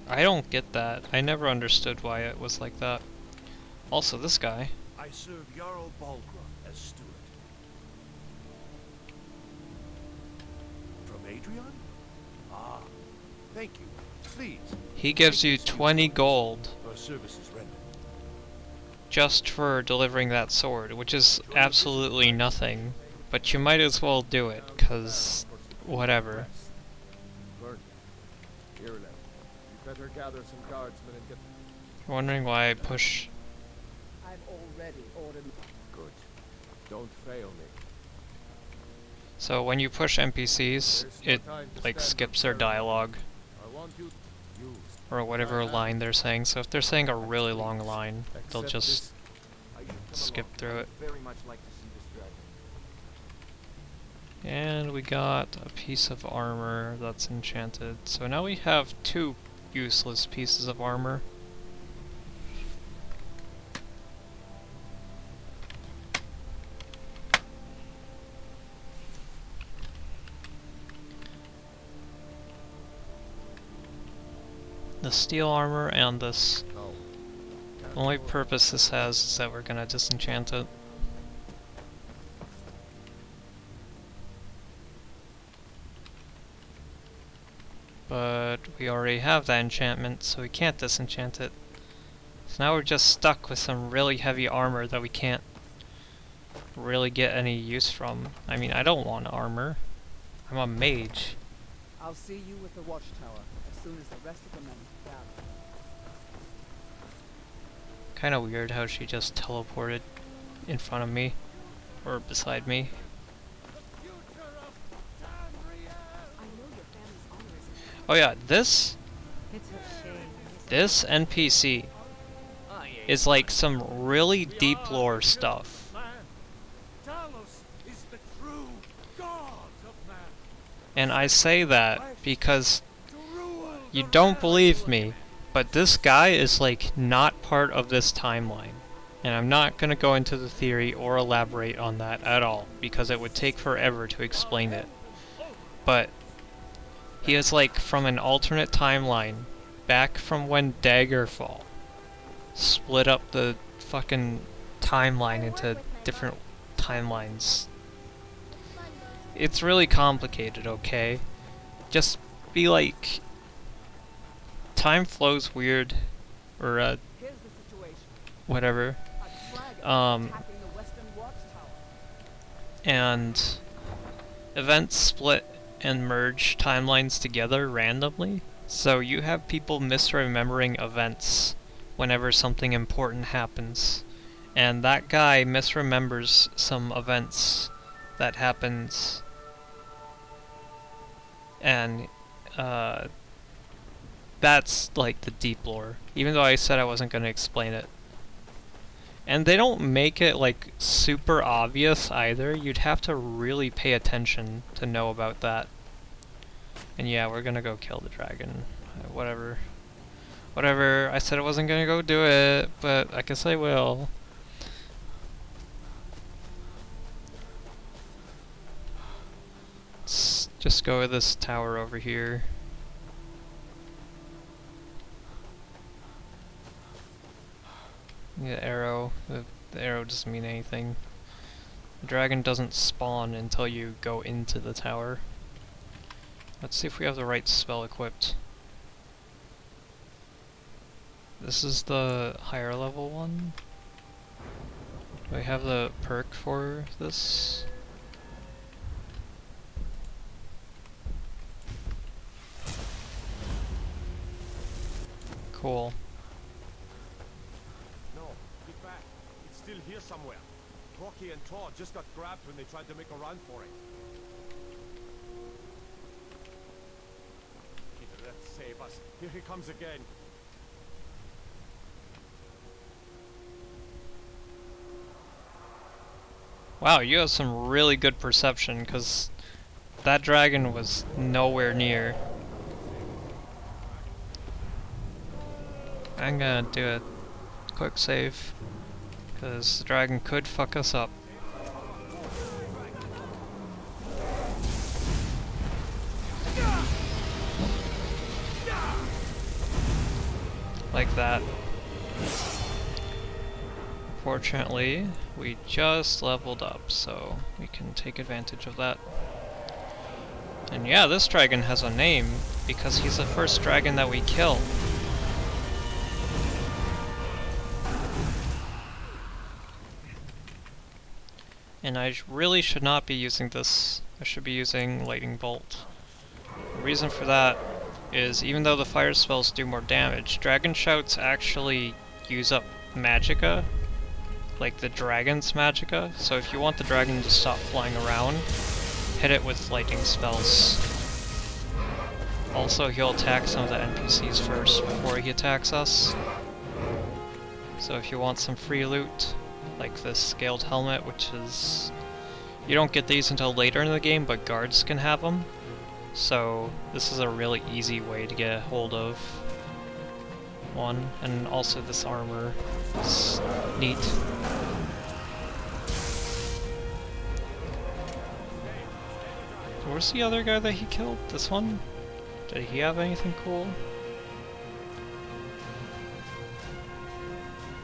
I don't get that. I never understood why it was like that. Also, this guy. I serve Jarl Balgruuf as steward. From Adrian? Ah, thank you. Please. He gives you 20 gold. Our service is rendered. Just for delivering that sword, which is absolutely nothing. But you might as well do it, cause whatever. Here, you better gather some guardsmen and get. You're wondering why I push. I've already ordered. Good. Don't fail me. So when you push NPCs, it like skips their dialogue. I want you to use Or whatever line they're saying. So if they're saying a really long line, they'll just skip through it. Very much like to see this dragon. And we got a piece of armor that's enchanted. So now we have 2 useless pieces of armor. The steel armor and this. The only purpose this has is that we're gonna disenchant it. But we already have that enchantment, so we can't disenchant it. So now we're just stuck with some really heavy armor that we can't really get any use from. I mean, I don't want armor. I'm a mage. I'll see you with the watchtower as soon as the rest of the men gather. Kinda weird how she just teleported in front of me. Or beside me. Oh yeah, this NPC is like some really deep lore stuff. And I say that because you don't believe me, but this guy is like not part of this timeline. And I'm not gonna go into the theory or elaborate on that at all, because it would take forever to explain it. But He is like from an alternate timeline, back from when Daggerfall split up the fucking timeline into different timelines. It's really complicated, okay? Just be like, time flows weird, or Here's the situation. whatever. A dragon attacking the western watchtower. And events split and merge timelines together randomly. So you have people misremembering events whenever something important happens. And that guy misremembers some events that happens. And that's like the deep lore. Even though I said I wasn't going to explain it. And they don't make it like super obvious either. You'd have to really pay attention to know about that. And yeah, we're gonna go kill the dragon. Whatever. Whatever. I said I wasn't gonna go do it, but I guess I will. Let's just go with this tower over here. The arrow. The arrow doesn't mean anything. The dragon doesn't spawn until you go into the tower. Let's see if we have the right spell equipped. This is the higher level one. Do I have the perk for this? Cool. Still here somewhere. Rocky and Tor just got grabbed when they tried to make a run for it. Let's save us. Here he comes again. Wow, you have some really good perception, because that dragon was nowhere near. I'm gonna do a quick save. Because the dragon could fuck us up. Like that. Fortunately, we just leveled up, so we can take advantage of that. And yeah, this dragon has a name, because he's the first dragon that we kill. And I really should not be using this. I should be using Lightning Bolt. The reason for that is, even though the fire spells do more damage, Dragon Shouts actually use up magicka, like the dragon's magicka. So if you want the dragon to stop flying around, hit it with lightning spells. Also, he'll attack some of the NPCs first before he attacks us. So if you want some free loot, like this scaled helmet, which is... you don't get these until later in the game, but guards can have them. So this is a really easy way to get a hold of one. And also this armor is neat. Where's the other guy that he killed? This one? Did he have anything cool?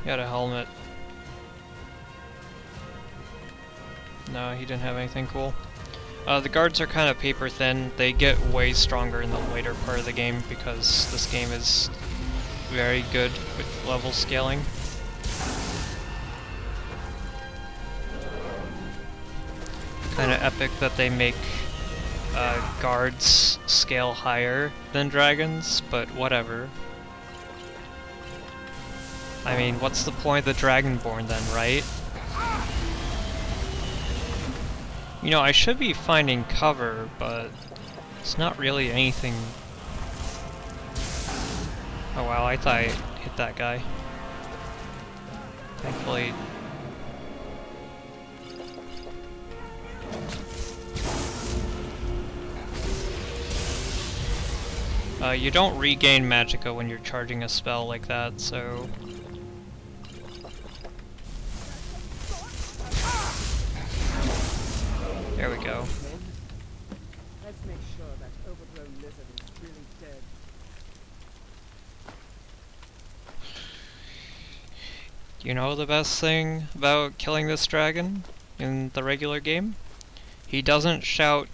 He had a helmet. No, he didn't have anything cool. The guards are kind of paper thin. They get way stronger in the later part of the game because this game is very good with level scaling. Kind of epic that they make guards scale higher than dragons, but whatever. I mean, what's the point of the Dragonborn then, right? You know, I should be finding cover, but it's not really anything. Oh wow, I thought I hit that guy. Thankfully. You don't regain magicka when you're charging a spell like that, so... There we go. Let's make sure that overgrown lizard You know the best thing about killing this dragon in the regular game? He doesn't shout,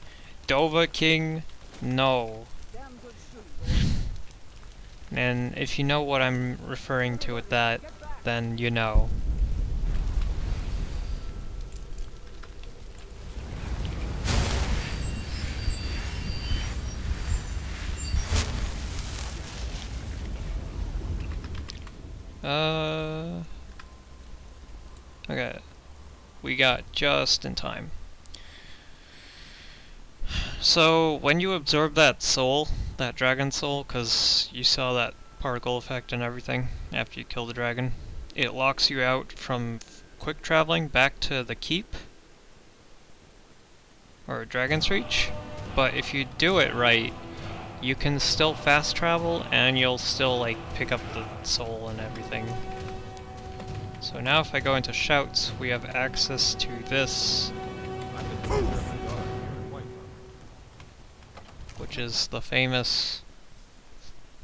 "Dova King, no." And if you know what I'm referring to with that, then you know. Okay. We got just in time. So, when you absorb that soul, that dragon soul, because you saw that particle effect and everything after you kill the dragon, it locks you out from quick traveling back to the keep, or Dragon's Reach. But if you do it right, you can still fast travel and you'll still like pick up the soul and everything. So now if I go into shouts, we have access to this, which is the famous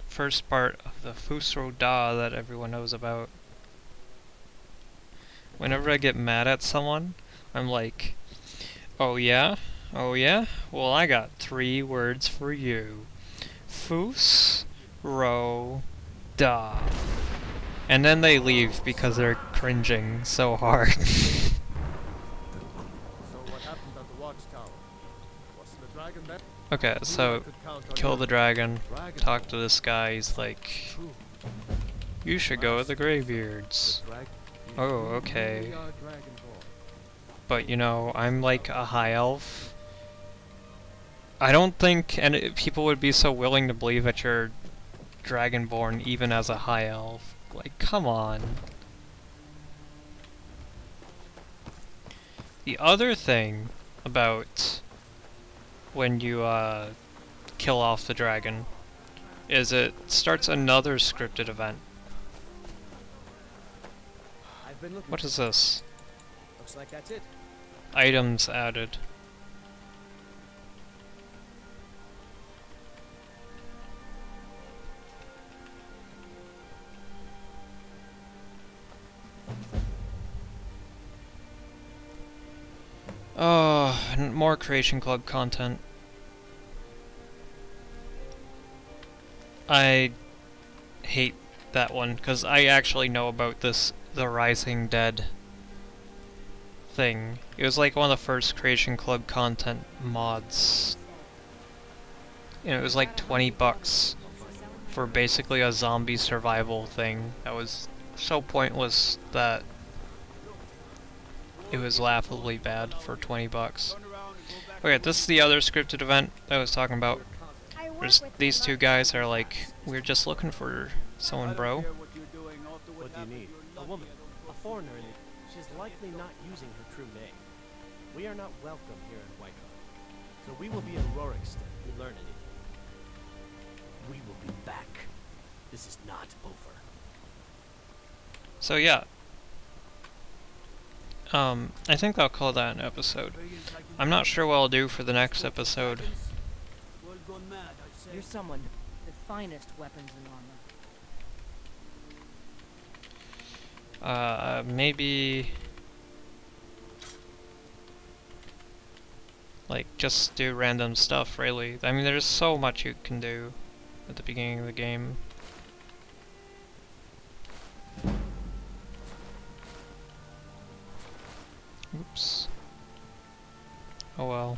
first part of the Fusro Da that everyone knows about. Whenever I get mad at someone, I'm like, "Oh yeah? Oh yeah? Well, I got 3 words for you. Fusro Da." And then they leave because they're cringing so hard. So what happened at the watchtower? Was the dragon there? Okay, so kill the dragon, talk to this guy, he's like, "You should go with the Greybeards." Oh, okay. But you know, I'm like a high elf. I don't think people would be so willing to believe that you're dragonborn even as a high elf. Like, come on. The other thing about when you kill off the dragon is it starts another scripted event. What is this? Looks like that's it. Items added. Oh, more Creation Club content. I hate that one, because I actually know about this, the Rising Dead thing. It was like one of the first Creation Club content mods. And it was like 20 bucks for basically a zombie survival thing that was so pointless that it was laughably bad for 20 bucks. Okay, this is the other scripted event that I was talking about. There's these 2 guys that are like, "We're just looking for someone, bro." What do you need? A woman. A foreigner in it. She's likely not using her true name. We are not welcome here in Whitehall. So we will be in Rorikstead if we learn anything. We will be back. This is not over. So yeah. I think I'll call that an episode. I'm not sure what I'll do for the next episode. You're someone. The finest weapons and armor. Maybe like just do random stuff, really. I mean, there's so much you can do at the beginning of the game. Oops. Oh well.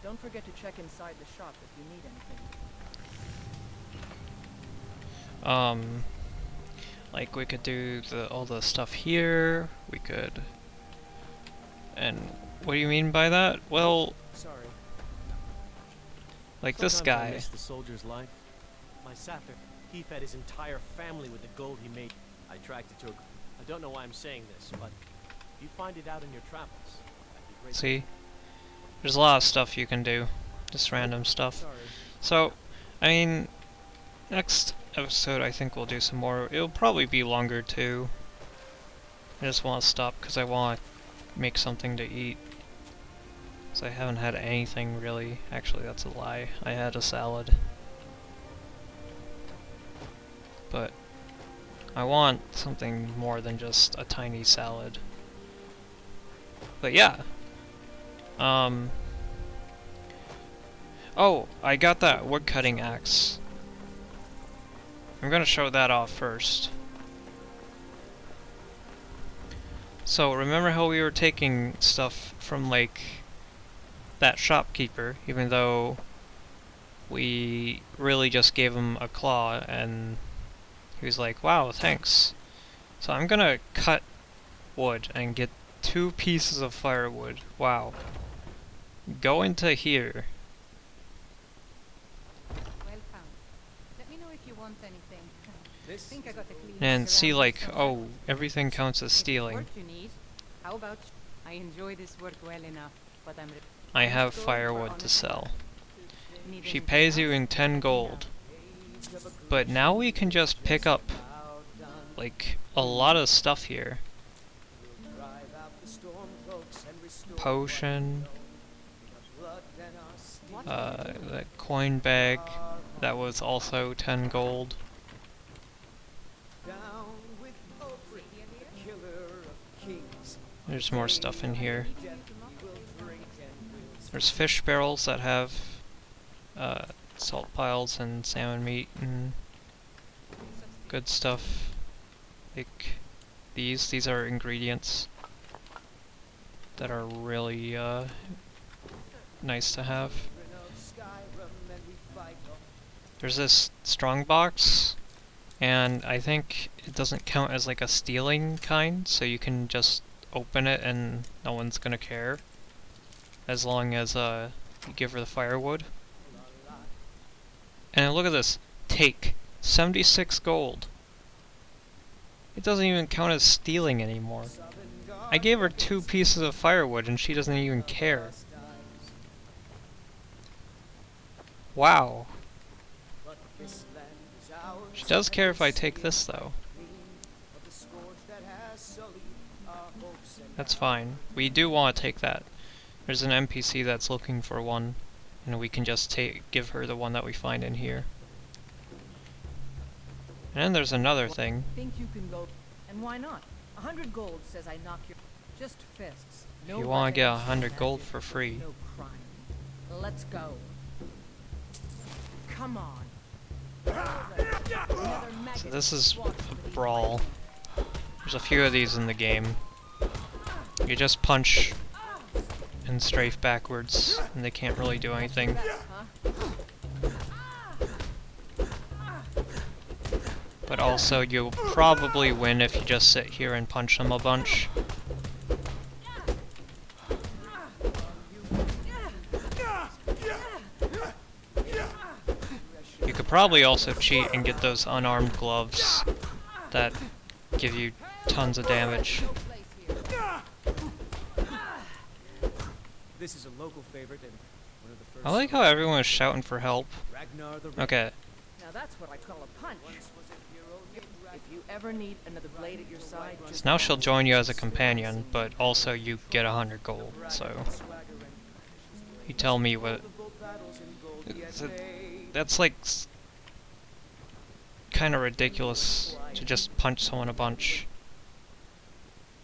Don't forget to check inside the shop if you need anything. Like we could do all the stuff here. We could. And what do you mean by that? Well, Sorry. like this Sometimes I guy. miss the soldier's life. My Sapphire, he fed his entire family with the gold he made. I tracked it to a... I don't know why I'm saying this, but if you find it out in your travels, that'd be great. See? There's a lot of stuff you can do. Just random stuff. Sorry. So, I mean, next episode I think we'll do some more. It'll probably be longer too. I just want to stop because I want to make something to eat. So I haven't had anything really. Actually, that's a lie. I had a salad. but I want something more than just a tiny salad. But yeah. Oh, I got that woodcutting axe. I'm gonna show that off first. So, remember how we were taking stuff from, like, that shopkeeper, even though we really just gave him a claw, and he was like, wow, thanks. So I'm gonna cut wood and get 2 pieces of firewood. Wow. Go into here. Welcome. Let me know if you want anything. Think I got the cleanest And see, ceramics like, somewhere. oh, everything counts as If it's stealing. work you need, how about I enjoy this work well enough, but I have restored for firewood to honest sell. work. Need She anything pays you else? in 10 gold. But now we can just pick up, like, a lot of stuff here. Potion. That coin bag. That was also 10 gold. There's more stuff in here. There's fish barrels that have salt piles and salmon meat and good stuff. Like these are ingredients that are really nice to have. There's this strong box, and I think it doesn't count as like a stealing kind, so you can just open it and no one's gonna care, as long as you give her the firewood. And look at this, take 76 gold. It doesn't even count as stealing anymore. I gave her 2 pieces of firewood and she doesn't even care. Wow. She does care if I take this though. That's fine. We do want to take that. There's an NPC that's looking for one, and we can just give her the one that we find in here. And then there's another thing. Think you can go, and why not? 100 gold says I knock your just fists. If you want to get 100 gold for free. No crime. Let's go. Come on. So this is a brawl. There's a few of these in the game. You just punch and strafe backwards, and they can't really do anything. But also, you'll probably win if you just sit here and punch them a bunch. You could probably also cheat and get those unarmed gloves that give you tons of damage. This is a local favorite and one of the first. I like how everyone is shouting for help. Okay. Now that's what I call a punch. If you ever need another blade at your side, So now she'll join you as a companion, but also you get 100 gold, so... You tell me what... That's like... kinda ridiculous to just punch someone a bunch.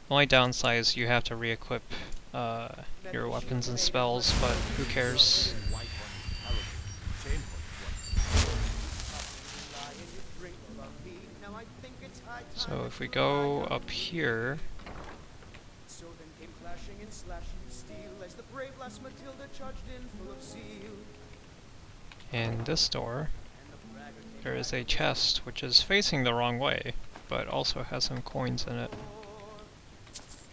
The only downside is you have to re-equip your weapons and spells, but who cares? So if we go up here, in this door, there is a chest which is facing the wrong way, but also has some coins in it.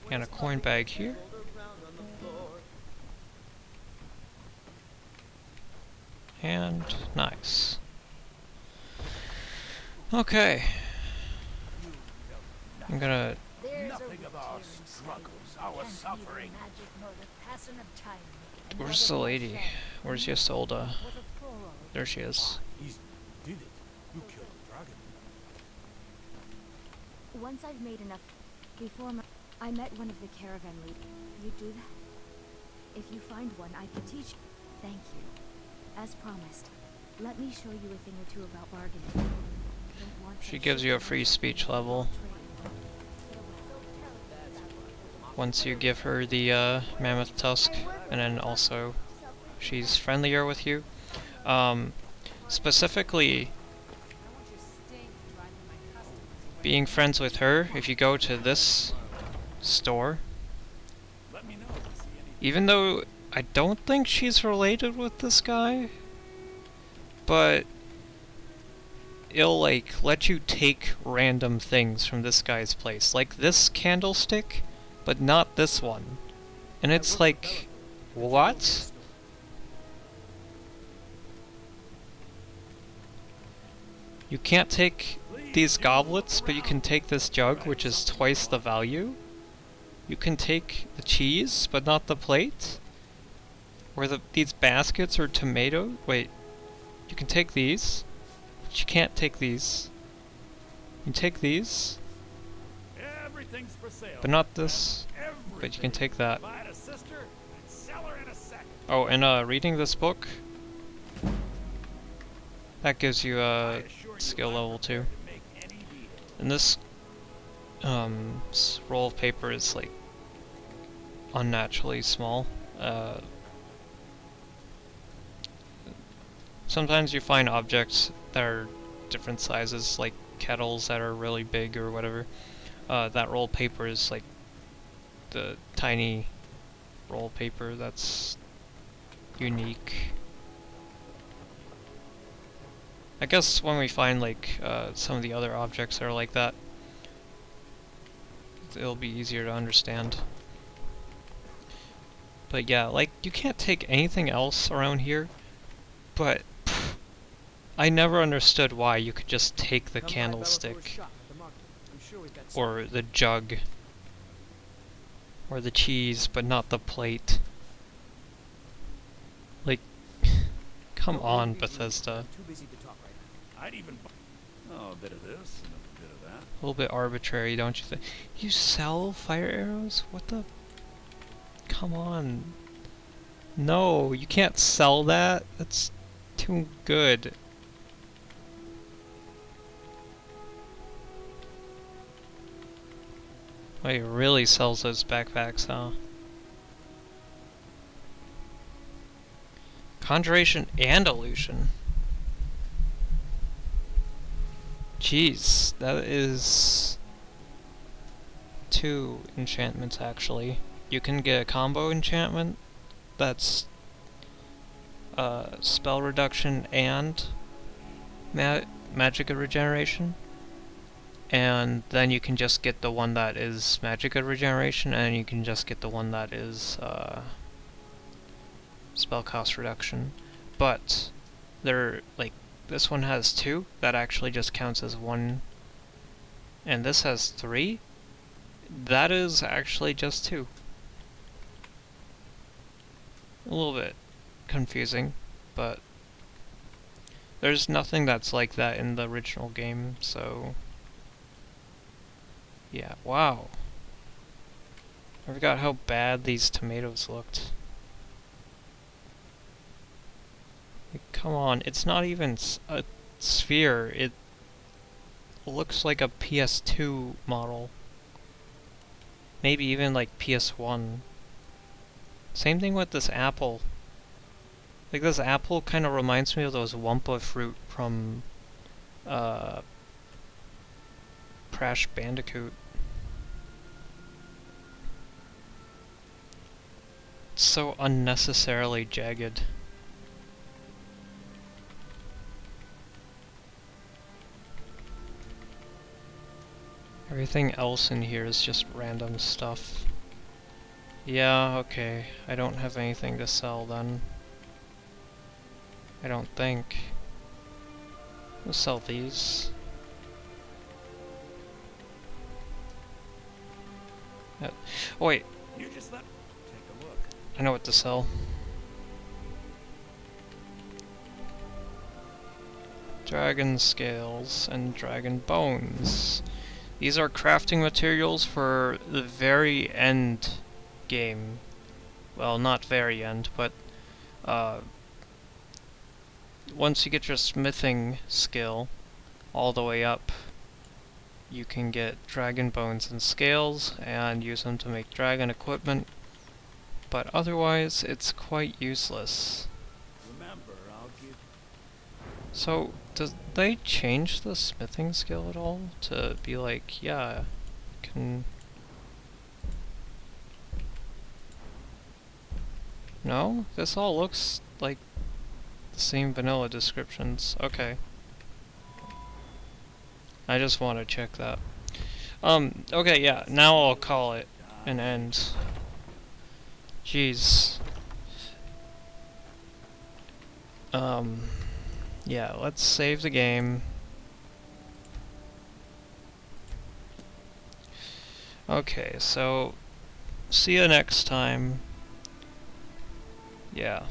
And a coin bag here. And nice. Okay. I'm gonna... Nothing of our struggles, our suffering. Where's the lady? Where's Ysolda? There she is. He's did it. You killed the dragon. Once I've made enough... Before I met one of the caravan leaders. You do that? If you find one, I can teach you. Thank you. As promised, let me show you a thing or two about bargaining. She gives you a free speech level once you give her the mammoth tusk, and then also she's friendlier with you. Specifically, being friends with her, if you go to this store, even though I don't think she's related with this guy, but it'll like let you take random things from this guy's place, like this candlestick, but not this one. And it's like, what? You can't take these goblets, but you can take this jug, which is twice the value. You can take the cheese, but not the plate. Or these baskets or tomato. Wait, you can take these, but you can't take these. You can take these, but not this. But you can take that. Oh, and reading this book, that gives you a skill level 2. And this roll of paper is like unnaturally small. Sometimes you find objects that are different sizes, like kettles that are really big or whatever. That roll of paper is like the tiny roll of paper that's unique. I guess when we find like some of the other objects that are like that, it'll be easier to understand. But yeah, like you can't take anything else around here, but I never understood why you could just take the candlestick, or the jug, or the cheese, but not the plate. Like, come on, Bethesda. I'd even a bit of this and a bit of that. A little bit arbitrary, don't you think? You sell fire arrows? What the? Come on. No, you can't sell that. That's too good. Oh, he really sells those backpacks, huh? Conjuration and illusion. Jeez, that is 2 enchantments actually. You can get a combo enchantment that's spell reduction and magicka regeneration, and then you can just get the one that is magicka regeneration, and you can just get the one that is spell cost reduction. But they're like, this one has 2, that actually just counts as 1, and this has 3, that is actually just 2. A little bit confusing, but there's nothing that's like that in the original game, so yeah, wow. I forgot how bad these tomatoes looked. Like, come on, it's not even a sphere, it looks like a PS2 model. Maybe even like PS1. Same thing with this apple. Like, this apple kind of reminds me of those Wumpa fruit from Crash Bandicoot. It's so unnecessarily jagged. Everything else in here is just random stuff. Yeah, okay. I don't have anything to sell then. I don't think. We'll sell these. Oh wait. You just take a look. I know what to sell. Dragon scales and dragon bones. These are crafting materials for the very end game. Well, not very end, but once you get your smithing skill, all the way up. You can get dragon bones and scales and use them to make dragon equipment, but otherwise it's quite useless. Remember, I'll give... So, does they change the smithing skill at all to be like, yeah, can... No? This all looks like the same vanilla descriptions. Okay. I just want to check that. Okay, yeah, now I'll call it an end. Jeez. Yeah, let's save the game. Okay, so see you next time. Yeah.